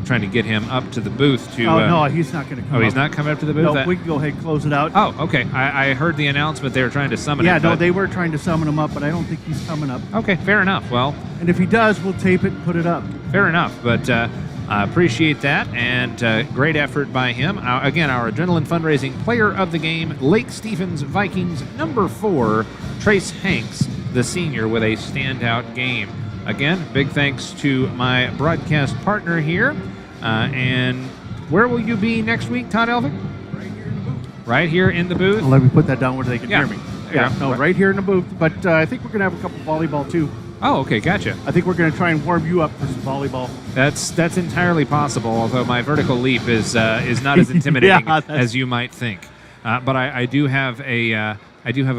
Trying to get him up to the booth to... Oh, no, he's not going to come up. Oh, he's not coming up to the booth? No, we can go ahead and close it out. Oh, okay. I heard the announcement they were trying to summon him. Yeah, no, they were trying to summon him up, but I don't think he's coming up. Okay, fair enough. Well... And if he does, we'll tape it and put it up. Fair enough, but I appreciate that, and great effort by him. Again, our Adrenaline Fundraising Player of the Game, Lake Stevens Vikings, number 4, Trace Hanks, the senior, with a standout game. Again, big thanks to my broadcast partner here. And where will you be next week, Todd Elvick? Right here in the booth. Right here in the booth? Well, let me put that down where they can hear me. Yeah. No, right here in the booth. But I think we're going to have a couple volleyball, too. Oh, okay, gotcha. I think we're going to try and warm you up for some volleyball. That's entirely possible, although my vertical leap is not as intimidating as you might think. But I do have a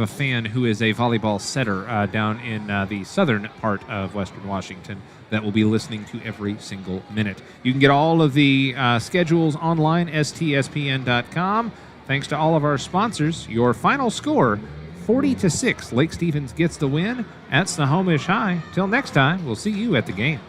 fan who is a volleyball setter down in the southern part of Western Washington that will be listening to every single minute. You can get all of the schedules online, stspn.com. Thanks to all of our sponsors. Your final score, 40-6. Lake Stevens gets the win at Snohomish High. Till next time, we'll see you at the game.